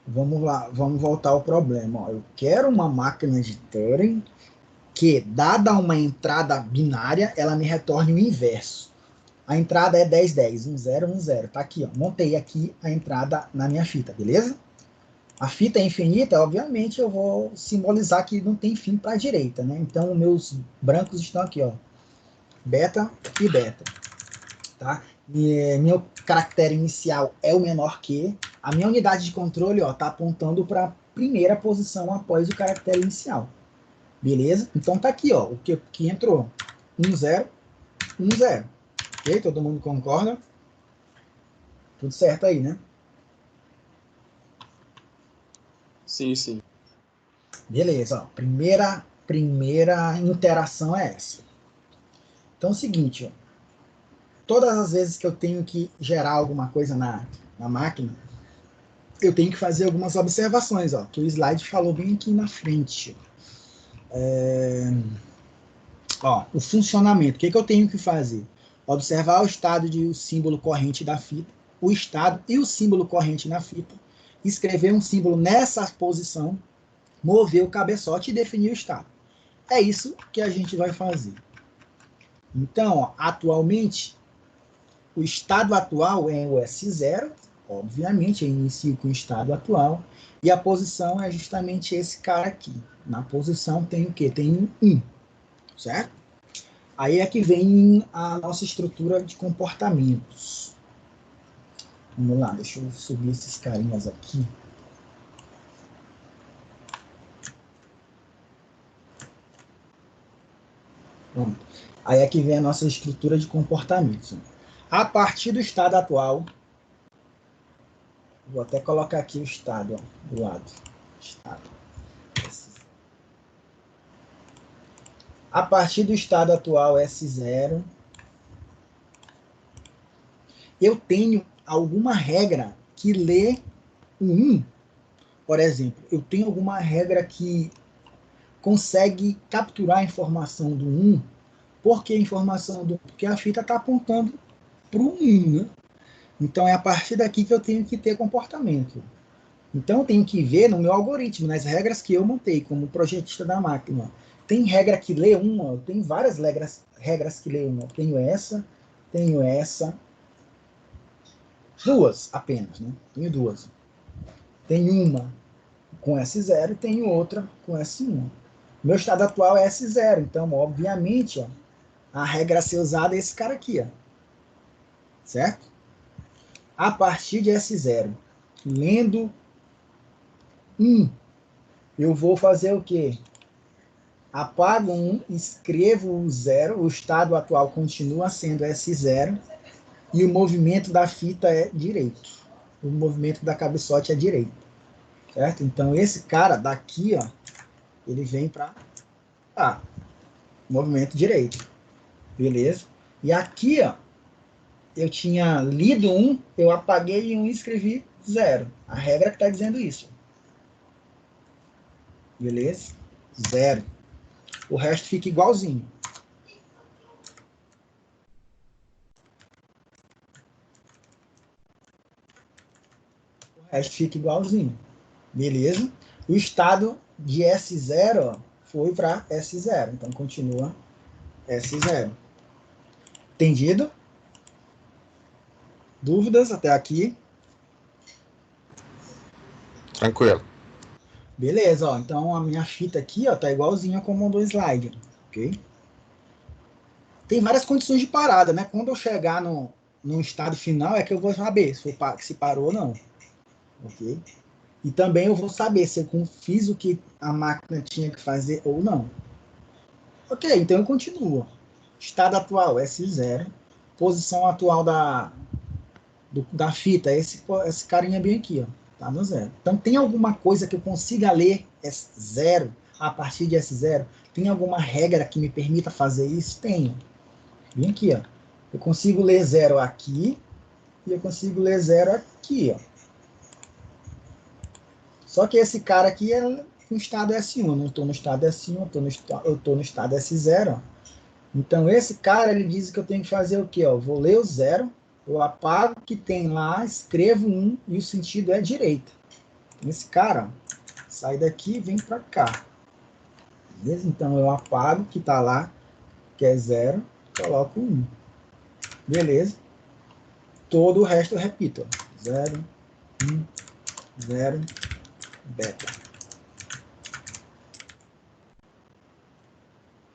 vamos lá, vamos voltar ao problema. Ó. Eu quero uma máquina de Turing que, dada uma entrada binária, ela me retorne o inverso. A entrada é 10, 10, 1, 0, 1, 0. Tá aqui, ó. Montei aqui a entrada na minha fita, beleza? A fita é infinita, obviamente eu vou simbolizar que não tem fim para a direita, né? Então, meus brancos estão aqui, ó. Beta e beta, tá? Meu caractere inicial é o menor que. A minha unidade de controle, ó, tá apontando para a primeira posição após o caractere inicial. Beleza? Então tá aqui, ó, o que entrou. 1, 0, 1, 0. Ok? Todo mundo concorda? Tudo certo aí, né? Sim, sim. Beleza, ó. Primeira interação é essa. Então é o seguinte, ó. Todas as vezes que eu tenho que gerar alguma coisa na máquina, eu tenho que fazer algumas observações, ó, que o slide falou bem aqui na frente. Ó, o funcionamento. O que eu tenho que fazer? Observar o estado de o símbolo corrente da fita, o estado e o símbolo corrente na fita, escrever um símbolo nessa posição, mover o cabeçote e definir o estado. É isso que a gente vai fazer. Então, ó, atualmente, o estado atual é o S0, obviamente, eu inicio com o estado atual, e a posição é justamente esse cara aqui. Na posição tem o quê? Tem um 1, certo? Aí é que vem a nossa estrutura de comportamentos. Vamos lá, deixa eu subir esses carinhas aqui. Pronto. Aí é que vem a nossa estrutura de comportamentos. A partir do estado atual, vou até colocar aqui o estado, ó, do lado. Estado. A partir do estado atual S0, eu tenho alguma regra que lê o 1. Por exemplo, eu tenho alguma regra que consegue capturar a informação do 1. Por que a informação do 1? Porque a fita está apontando para o 1, né? Então é a partir daqui que eu tenho que ter comportamento. Então eu tenho que ver no meu algoritmo, nas regras que eu montei como projetista da máquina. Tem regra que lê uma, tem várias regras que lê uma. Tenho essa, duas apenas, né? Tenho duas. Tem uma com S0 e tenho outra com S1. Meu estado atual é S0, então, obviamente, ó, a regra a ser usada é esse cara aqui, ó. Certo? A partir de S0, lendo 1, eu vou fazer o quê? Apago 1, escrevo o 0, o estado atual continua sendo S0 e o movimento da fita é direito. O movimento da cabeçote é direito. Certo? Então, esse cara daqui, ó, ele vem para movimento direito. Beleza? E aqui, ó, eu tinha lido 1, eu apaguei 1 e escrevi 0. A regra que está dizendo isso. Beleza? 0. O resto fica igualzinho. O resto fica igualzinho. Beleza? O estado de S0 ó, foi para S0. Então, continua S0. Entendido? Dúvidas até aqui? Tranquilo. Beleza, ó. Então a minha fita aqui, ó, tá igualzinha como o do slide, ok? Tem várias condições de parada, né? Quando eu chegar no estado final é que eu vou saber se parou ou não, ok? E também eu vou saber se eu fiz o que a máquina tinha que fazer ou não. Ok, então eu continuo. Estado atual, S0. Posição atual da fita, esse carinha bem aqui, ó. Tá no 0. Então tem alguma coisa que eu consiga ler S0 a partir de S0? Tem alguma regra que me permita fazer isso? Tenho. Bem aqui, ó. Eu consigo ler 0 aqui e eu consigo ler 0 aqui, ó. Só que esse cara aqui é no estado S1. Eu não estou no estado S1, eu estou no estado S0. Ó. Então, esse cara, ele diz que eu tenho que fazer o quê? Ó? Eu vou ler o 0, eu apago o que tem lá, escrevo 1 e o sentido é direita. Esse cara, ó, sai daqui e vem para cá. Beleza? Então, eu apago o que está lá, que é 0, coloco 1. Beleza? Todo o resto eu repito. 0, 1, 0, beta.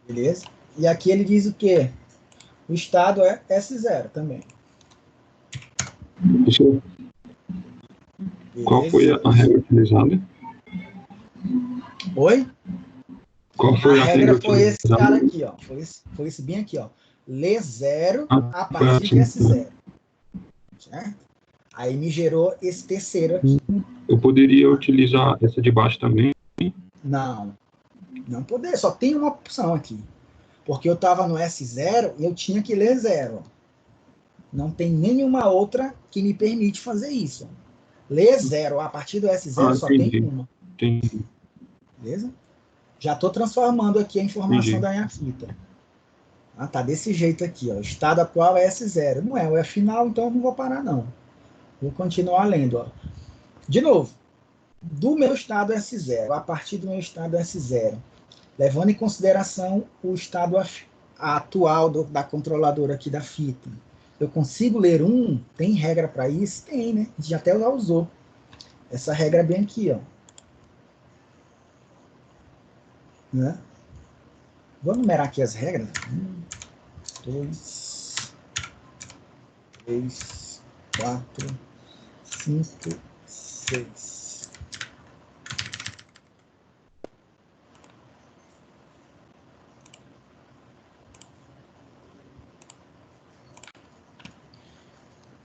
Beleza? E aqui ele diz o quê? O estado é S0 também. Professor, qual foi a regra utilizada? Oi? Qual foi A regra foi esse utilizada? cara aqui, ó. Foi esse bem aqui, ó. Lê 0 a foi partir de assim. S0. Certo? Aí me gerou esse terceiro aqui. Eu poderia utilizar essa de baixo também? Não. Não poder. Só tem uma opção aqui. Porque eu estava no S0 e eu tinha que ler 0. Não tem nenhuma outra que me permite fazer isso. Ler 0 a partir do S0 só tem uma. Entendi. Beleza? Já estou transformando aqui a informação Entendi. da minha fita. Ah, tá desse jeito aqui, ó. O estado atual é S0. Não é, é final, então eu não vou parar, não. Vou continuar lendo, ó. De novo, do meu estado S0, a partir do meu estado S0, levando em consideração o estado atual da controladora aqui da fita, eu consigo ler 1? Tem regra para isso? Tem, né? A gente até já usou essa regra bem aqui, ó. Né? Vou numerar aqui as regras. 1, 2, 3, 4, 5, 6.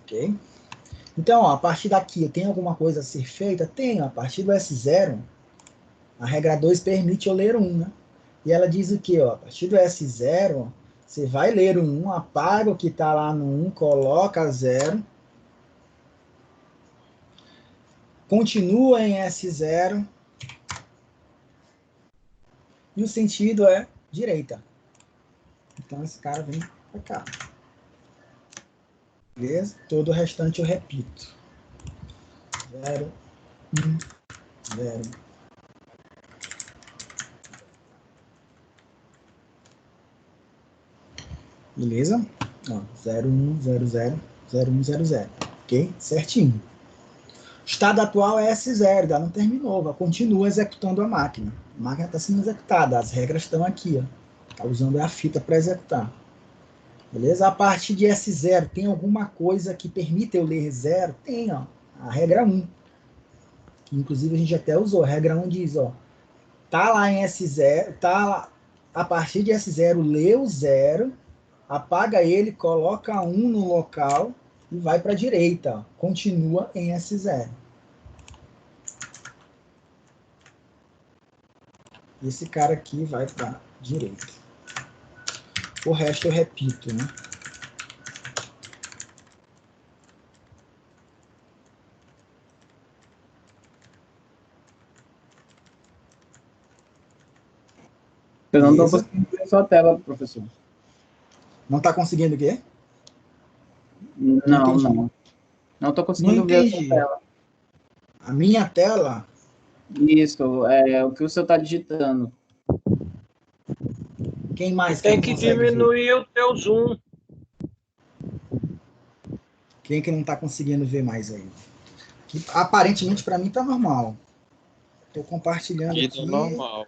Ok? Então, ó, a partir daqui, eu tenho alguma coisa a ser feita? Tenho. A partir do S0, a regra 2 permite eu ler 1, né? E ela diz o quê? Ó, a partir do S0, você vai ler o 1, apaga o que está lá no 1, coloca 0, continua em S0, e o sentido é direita. Então, esse cara vem para cá. Beleza? Todo o restante eu repito. 0, 1, 0. Beleza? Ó, 0, 1, 0, 0, 0, 1, 0, 0. Ok? Certinho. O estado atual é S0, ela não terminou, ela continua executando a máquina. A máquina está sendo executada, as regras estão aqui. Está usando a fita para executar. Beleza? A partir de S0, tem alguma coisa que permita eu ler 0? Tem, ó. A regra 1. Que inclusive a gente até usou. A regra 1 diz, ó. Tá lá em S0, tá lá, a partir de S0, lê o 0, apaga ele, coloca 1 no local e vai para a direita. Ó. Continua em S0. Esse cara aqui vai para a direita. O resto eu repito, né? Eu não estou Beleza. conseguindo ver sua tela, professor. Não está conseguindo o quê? Não, entendi. não. Não estou conseguindo ver a sua tela. A minha tela? Isso, é o que o senhor está digitando. Quem mais Tem não que consegue ver? diminuir o teu zoom. Quem que não está conseguindo ver mais aí? Que, aparentemente, para mim, está normal. Estou compartilhando Aqui aqui. tá normal.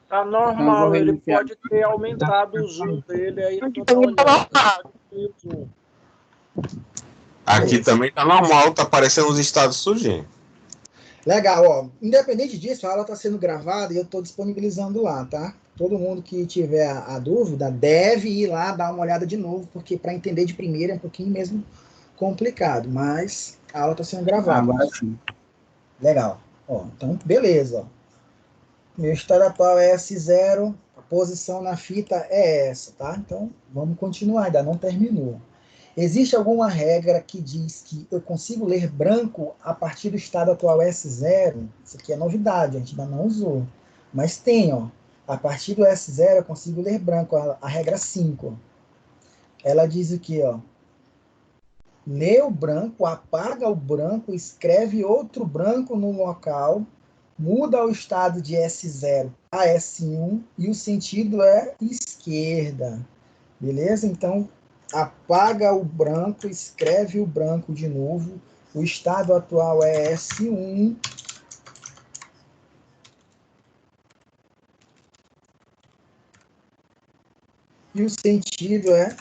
Tá Não, vou normal, ele reiniciar. pode ter aumentado o zoom dele aí, não tá olhando. O zoom. Aqui também tá normal, tá aparecendo os estados surgindo. Legal, ó. Independente disso, a aula está sendo gravada e eu estou disponibilizando lá, tá? Todo mundo que tiver a dúvida deve ir lá dar uma olhada de novo, porque para entender de primeira é um pouquinho mesmo complicado, mas a aula está sendo gravada. Agora sim. Legal. Ó, então, beleza. Ó. Meu estado atual é S0, a posição na fita é essa, tá? Então, vamos continuar, ainda não terminou. Existe alguma regra que diz que eu consigo ler branco a partir do estado atual S0? Isso aqui é novidade, a gente ainda não usou. Mas tem, ó. A partir do S0 eu consigo ler branco, a regra 5. Ela diz o quê, ó? Lê o branco, apaga o branco, escreve outro branco no local, muda o estado de S0 a S1 e o sentido é esquerda. Beleza? Então, apaga o branco, escreve o branco de novo. O estado atual é S1. E o sentido é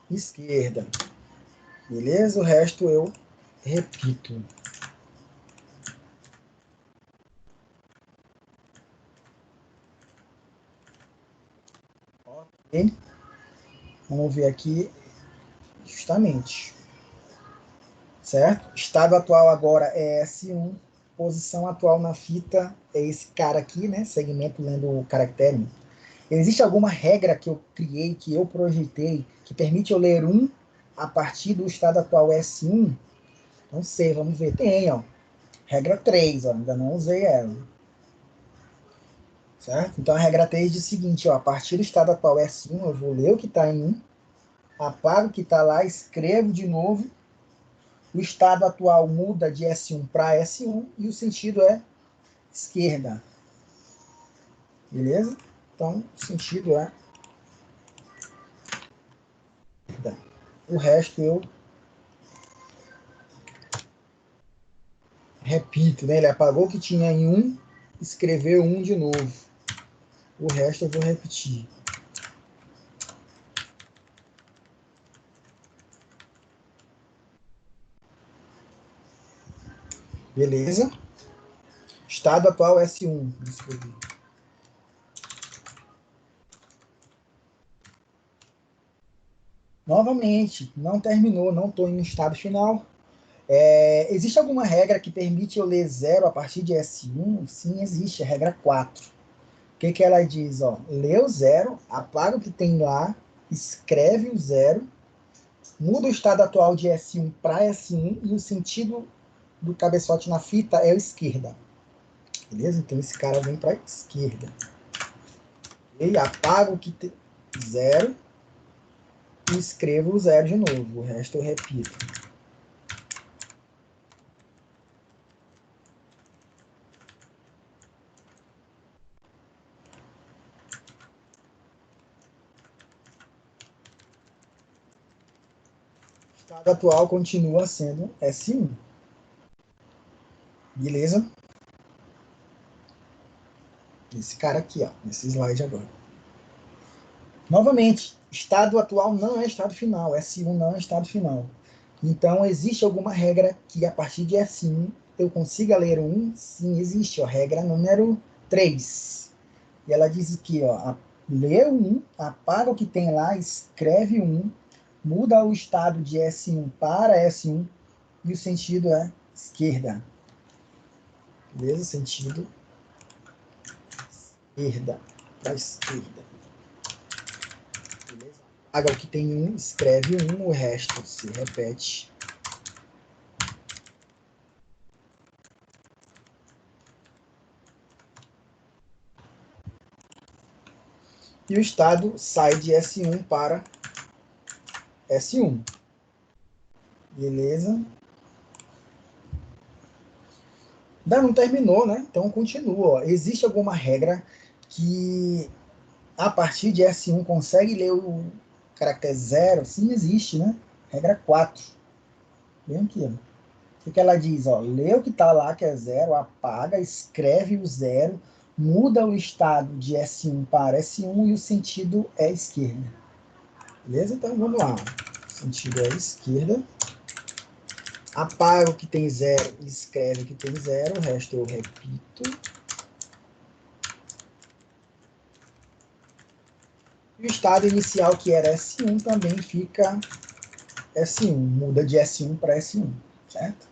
esquerda. Beleza? O resto eu repito. Ok? Vamos ver aqui justamente. Certo? Estado atual agora é S1. Posição atual na fita é esse cara aqui, né? Segmento lendo o caractere. Existe alguma regra que eu criei, que eu projetei, que permite eu ler 1 a partir do estado atual S1? Não sei, vamos ver. Tem, ó. Regra 3, ó. Ainda não usei ela. Certo? Então a regra 3 diz o seguinte, ó. A partir do estado atual S1, eu vou ler o que está em 1, apago o que está lá, escrevo de novo. O estado atual muda de S1 para S1 e o sentido é esquerda. Beleza? Então, o sentido é esquerda. O resto eu repito, né? Ele apagou o que tinha em 1, escreveu 1 de novo. O resto eu vou repetir. Beleza? Estado atual S1. Novamente, não terminou, não estou em estado final. Existe alguma regra que permite eu ler 0 a partir de S1? Sim, existe, a regra 4. O que, que ela diz? Ó, lê o 0, apaga o que tem lá, escreve o 0, muda o estado atual de S1 para S1 e o sentido do cabeçote na fita é a esquerda. Beleza? Então esse cara vem para a esquerda. E apaga o que tem 0 e escrevo o 0 de novo. O resto eu repito. O estado atual continua sendo S1. Beleza? Esse cara aqui, ó, nesse slide agora. Novamente, estado atual não é estado final, S1 não é estado final. Então, existe alguma regra que a partir de S1 eu consiga ler 1? Sim, existe, ó, regra número 3. E ela diz aqui, ó, lê o 1, apaga o que tem lá, escreve 1, muda o estado de S1 para S1 e o sentido é esquerda. Beleza? Sentido esquerda, para esquerda. Beleza? Apaga o que tem 1, escreve 1, o resto se repete. E o estado sai de S1 para S1. Beleza? Ainda não terminou, né? Então continua. Ó. Existe alguma regra que a partir de S1 consegue ler o caractere 0? Sim, existe, né? Regra 4. Bem aqui, ó. que ela diz? Ó, lê o que está lá, que é 0, apaga, escreve o 0, muda o estado de S1 para S1 e o sentido é esquerda. Beleza? Então, vamos lá. O sentido é esquerda. Apaga o que tem 0 e escreve o que tem 0. O resto eu repito. E o estado inicial, que era S1, também fica S1. Muda de S1 para S1, certo?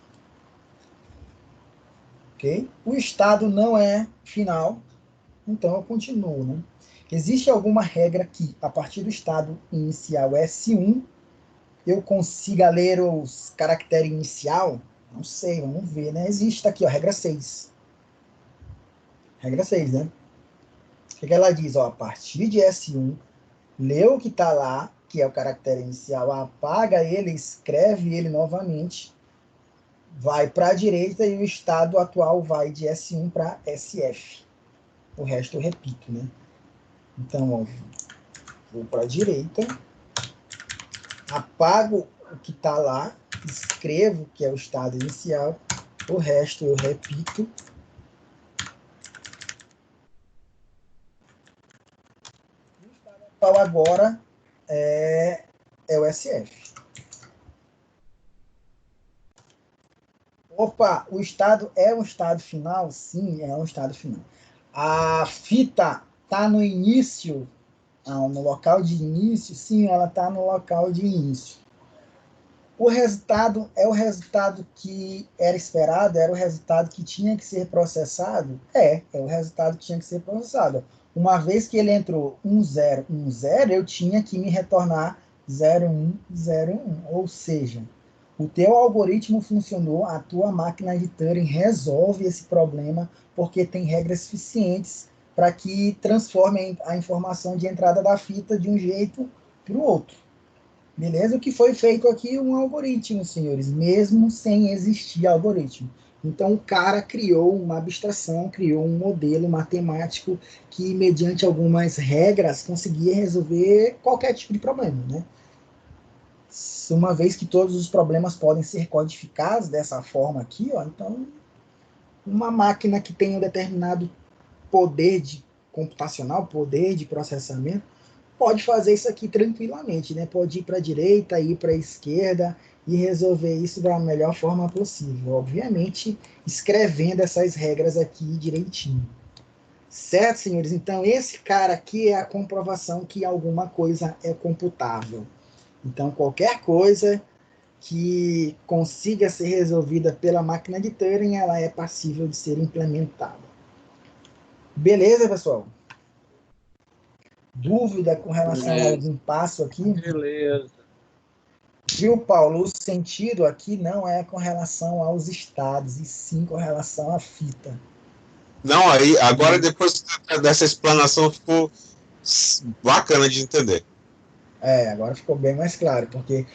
Ok? O estado não é final, então eu continuo, né? Existe alguma regra que, a partir do estado inicial S1, eu consiga ler os caracteres inicial? Não sei, vamos ver, né? Existe, tá aqui, ó, regra 6. Regra 6, né? O que ela diz? Ó, a partir de S1, lê o que está lá, que é o caractere inicial, apaga ele, escreve ele novamente, vai para a direita e o estado atual vai de S1 para SF. O resto eu repito, né? Então, ó, vou para a direita, apago o que está lá, escrevo, que é o estado inicial, o resto eu repito. O estado atual agora é o SF. Opa, o estado é um estado final? Sim, é um estado final. A fita está no início, no local de início? Sim, ela está no local de início. O resultado é o resultado que era esperado? Era o resultado que tinha que ser processado? É o resultado que tinha que ser processado. Uma vez que ele entrou 1, 0, 1, 0, eu tinha que me retornar 0, 1, 0, 1. Ou seja, o teu algoritmo funcionou, a tua máquina de Turing resolve esse problema porque tem regras suficientes para que transforme a informação de entrada da fita de um jeito para o outro. Beleza? O que foi feito aqui é um algoritmo, senhores, mesmo sem existir algoritmo. Então, o cara criou uma abstração, criou um modelo matemático que, mediante algumas regras, conseguia resolver qualquer tipo de problema, né? Uma vez que todos os problemas podem ser codificados dessa forma aqui, ó, então, uma máquina que tem um determinado poder de computacional, poder de processamento, pode fazer isso aqui tranquilamente, né? Pode ir para a direita, ir para a esquerda e resolver isso da melhor forma possível. Obviamente, escrevendo essas regras aqui direitinho. Certo, senhores? Então, esse cara aqui é a comprovação que alguma coisa é computável. Então, qualquer coisa que consiga ser resolvida pela máquina de Turing, ela é passível de ser implementada. Beleza, pessoal? Dúvida com relação a algum passo aqui? Beleza. Viu, Paulo? O sentido aqui não é com relação aos estados, e sim com relação à fita. Não, aí agora depois dessa explanação ficou bacana de entender. Agora ficou bem mais claro, porque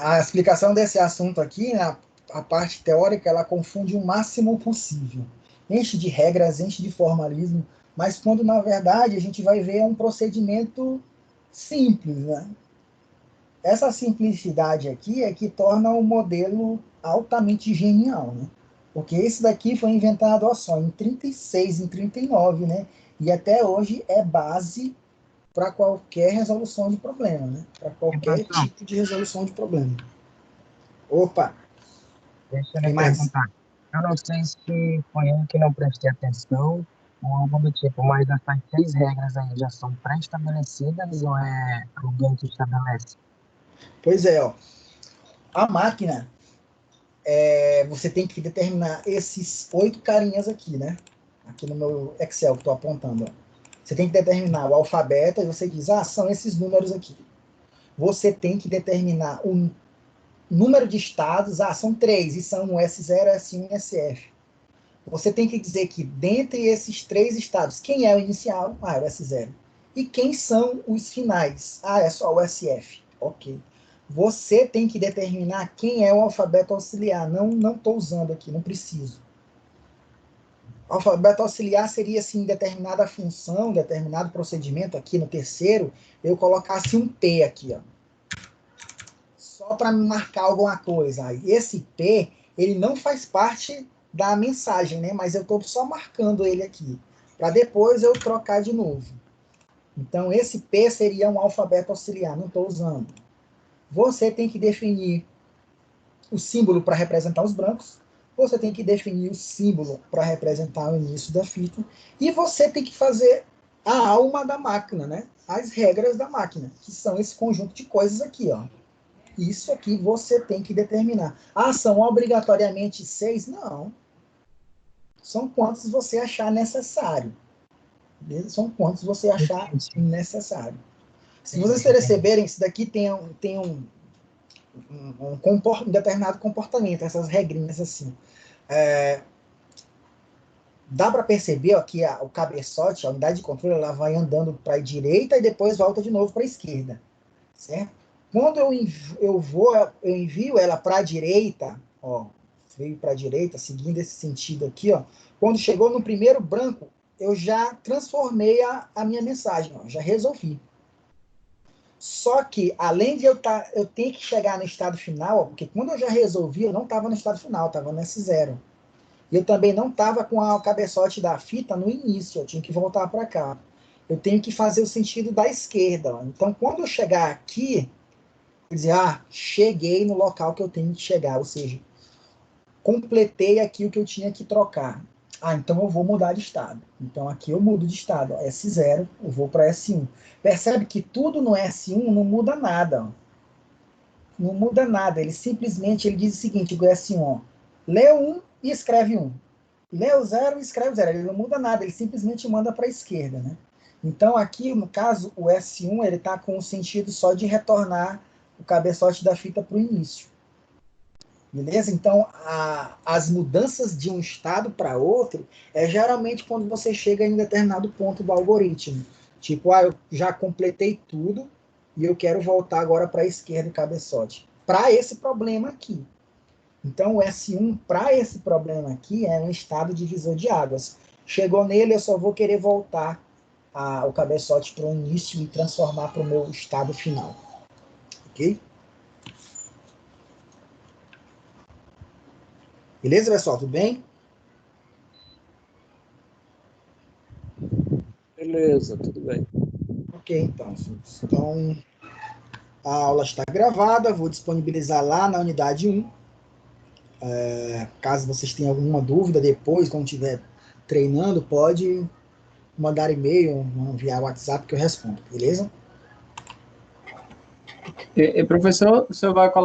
a explicação desse assunto aqui, né, a parte teórica, ela confunde o máximo possível. Enche de regras, enche de formalismo, mas quando, na verdade, a gente vai ver um procedimento simples, né? Essa simplicidade aqui é que torna o modelo altamente genial, né? Porque esse daqui foi inventado, ó só, em 36, em 39, né? E até hoje é base para qualquer resolução de problema, né? Para qualquer tipo de resolução de problema. Opa! Deixa eu Tem lhe mais? perguntar. Eu não sei se foi eu que não prestei atenção ou algo do tipo, mas essas 6 regras aí já são pré-estabelecidas ou é alguém que estabelece? Pois é, ó. A máquina, você tem que determinar esses 8 carinhas aqui, né? Aqui no meu Excel que estou apontando, ó. Você tem que determinar o alfabeto e você diz, são esses números aqui. Você tem que determinar o número de estados, são 3, e são o S0, S1 e SF. Você tem que dizer que, dentre esses 3 estados, quem é o inicial? É o S0. E quem são os finais? É só o SF. Ok. Você tem que determinar quem é o alfabeto auxiliar. Não estou usando aqui, não preciso. O alfabeto auxiliar seria, assim, determinada função, determinado procedimento. Aqui no terceiro, eu colocasse um P aqui, ó. Só para marcar alguma coisa. Esse P ele não faz parte da mensagem, né? Mas eu estou só marcando ele aqui, para depois eu trocar de novo. Então, esse P seria um alfabeto auxiliar, não estou usando. Você tem que definir o símbolo para representar os brancos, você tem que definir o símbolo para representar o início da fita, e você tem que fazer a alma da máquina, né? As regras da máquina, que são esse conjunto de coisas aqui, ó. Isso aqui você tem que determinar. Ah, são obrigatoriamente 6? Não. São quantos você achar necessário. Beleza? São quantos você achar necessário. Se vocês perceberem, isso daqui tem um determinado comportamento, essas regrinhas assim. Dá para perceber ó, que o cabeçote, a unidade de controle, ela vai andando para a direita e depois volta de novo para a esquerda. Certo? Quando eu envio ela para a direita, ó, veio para a direita, seguindo esse sentido aqui, ó. Quando chegou no primeiro branco, eu já transformei a minha mensagem, ó, já resolvi. Só que, além de eu tenho que chegar no estado final, ó, porque quando eu já resolvi, eu não estava no estado final, estava no S0. E eu também não estava com o cabeçote da fita no início, eu tinha que voltar para cá. Eu tenho que fazer o sentido da esquerda. Ó. Então, quando eu chegar aqui, eu dizer, cheguei no local que eu tenho que chegar, ou seja, completei aqui o que eu tinha que trocar. Então eu vou mudar de estado. Então aqui eu mudo de estado, ó, S0, eu vou para S1. Percebe que tudo no S1 não muda nada. Ó. Não muda nada, ele simplesmente ele diz o seguinte, o S1, ó, lê 1 e escreve 1. Lê o 0 e escreve 0. Ele não muda nada, ele simplesmente manda para a esquerda. Né? Então aqui, no caso, o S1 ele está com o sentido só de retornar o cabeçote da fita para o início. Beleza? Então, as mudanças de um estado para outro é geralmente quando você chega em um determinado ponto do algoritmo. Tipo, eu já completei tudo e eu quero voltar agora para a esquerda do cabeçote. Para esse problema aqui. Então, o S1, para esse problema aqui, é um estado divisor de águas. Chegou nele, eu só vou querer voltar o cabeçote para o início e transformar para o meu estado final. Ok? Beleza, pessoal? Tudo bem? Beleza, tudo bem. Ok, então. Então, a aula está gravada, vou disponibilizar lá na unidade 1. Caso vocês tenham alguma dúvida depois, quando estiver treinando, pode mandar e-mail, enviar WhatsApp que eu respondo, beleza? Professor, o senhor vai colocar